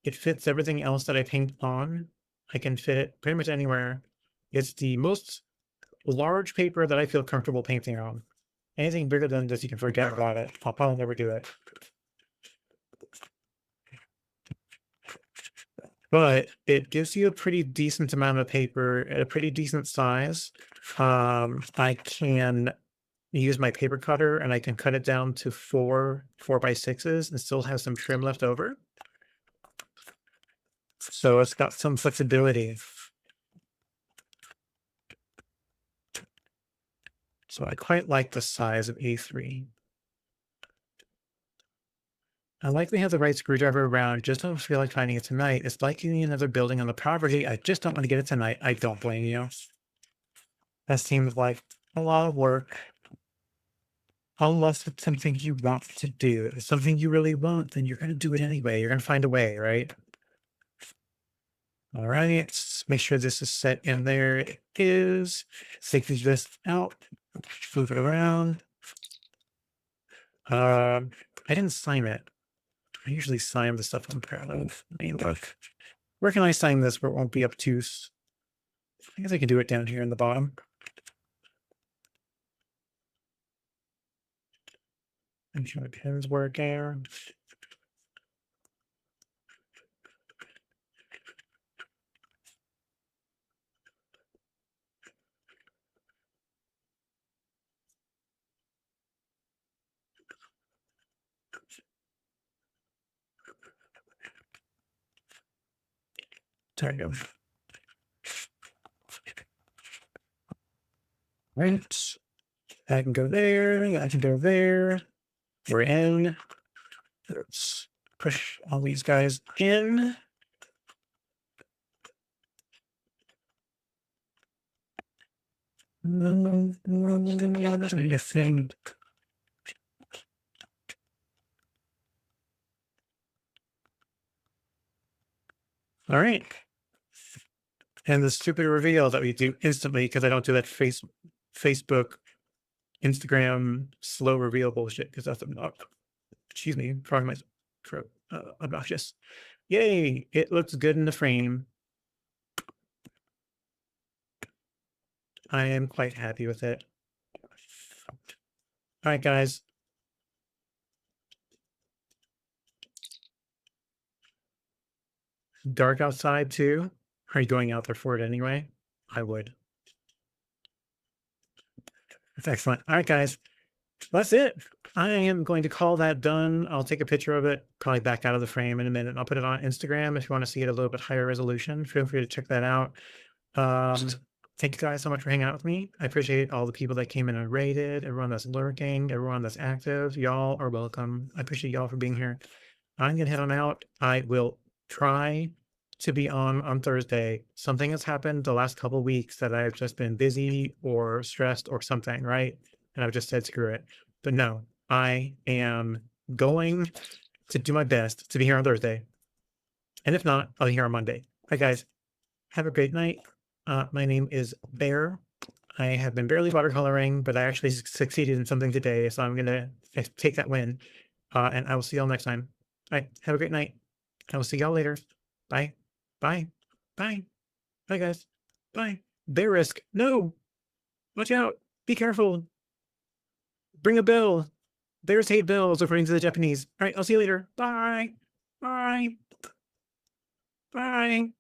A: It fits everything else that I paint on. I can fit it pretty much anywhere. It's the most large paper that I feel comfortable painting on. Anything bigger than this, you can forget about it. I'll probably never do it. But it gives you a pretty decent amount of paper at a pretty decent size. I can use my paper cutter and I can cut it down to 4x6s and still have some trim left over. So it's got some flexibility. So I quite like the size of A3. I likely have the right screwdriver around, just don't feel like finding it tonight. It's likely another building on the property. I just don't want to get it tonight. I don't blame you. That seems like a lot of work. Unless it's something you want to do. If it's something you really want, then you're going to do it anyway. You're going to find a way, right? All right, let's make sure this is set in there. It is. Take this out, move it around. I didn't sign it. I usually sign the stuff I'm proud of. I mean, look, where can I sign this where it won't be obtuse? I guess I can do it down here in the bottom. Make sure my pen's working. There you go. Right. I can go there. I can go there. We're in. Let's push all these guys in. All right. And the stupid reveal that we do instantly because I don't do that Facebook, Instagram slow reveal bullshit because that's excuse me, probably my throat obnoxious. Yay! It looks good in the frame. I am quite happy with it. All right, guys. Dark outside too. Are you going out there for it anyway? I would. That's excellent. All right, guys. That's it. I am going to call that done. I'll take a picture of it, probably back out of the frame in a minute. I'll put it on Instagram if you want to see it a little bit higher resolution. Feel free to check that out. Thank you guys so much for hanging out with me. I appreciate all the people that came in and rated, everyone that's lurking, everyone that's active. Y'all are welcome. I appreciate y'all for being here. I'm going to head on out. I will try to be on Thursday. Something has happened the last couple of weeks that I've just been busy or stressed or something, right? And I've just said, screw it. But no, I am going to do my best to be here on Thursday. And if not, I'll be here on Monday. All right, guys, have a great night. My name is Bear. I have been barely watercoloring, but I actually succeeded in something today. So I'm going to take that win. And I will see y'all next time. All right, have a great night. I will see y'all later. Bye. Bye. Bye. Bye, guys. Bye. Bear risk. No. Watch out. Be careful. Bring a bill. Bears hate bills, according to the Japanese. All right, I'll see you later. Bye. Bye. Bye.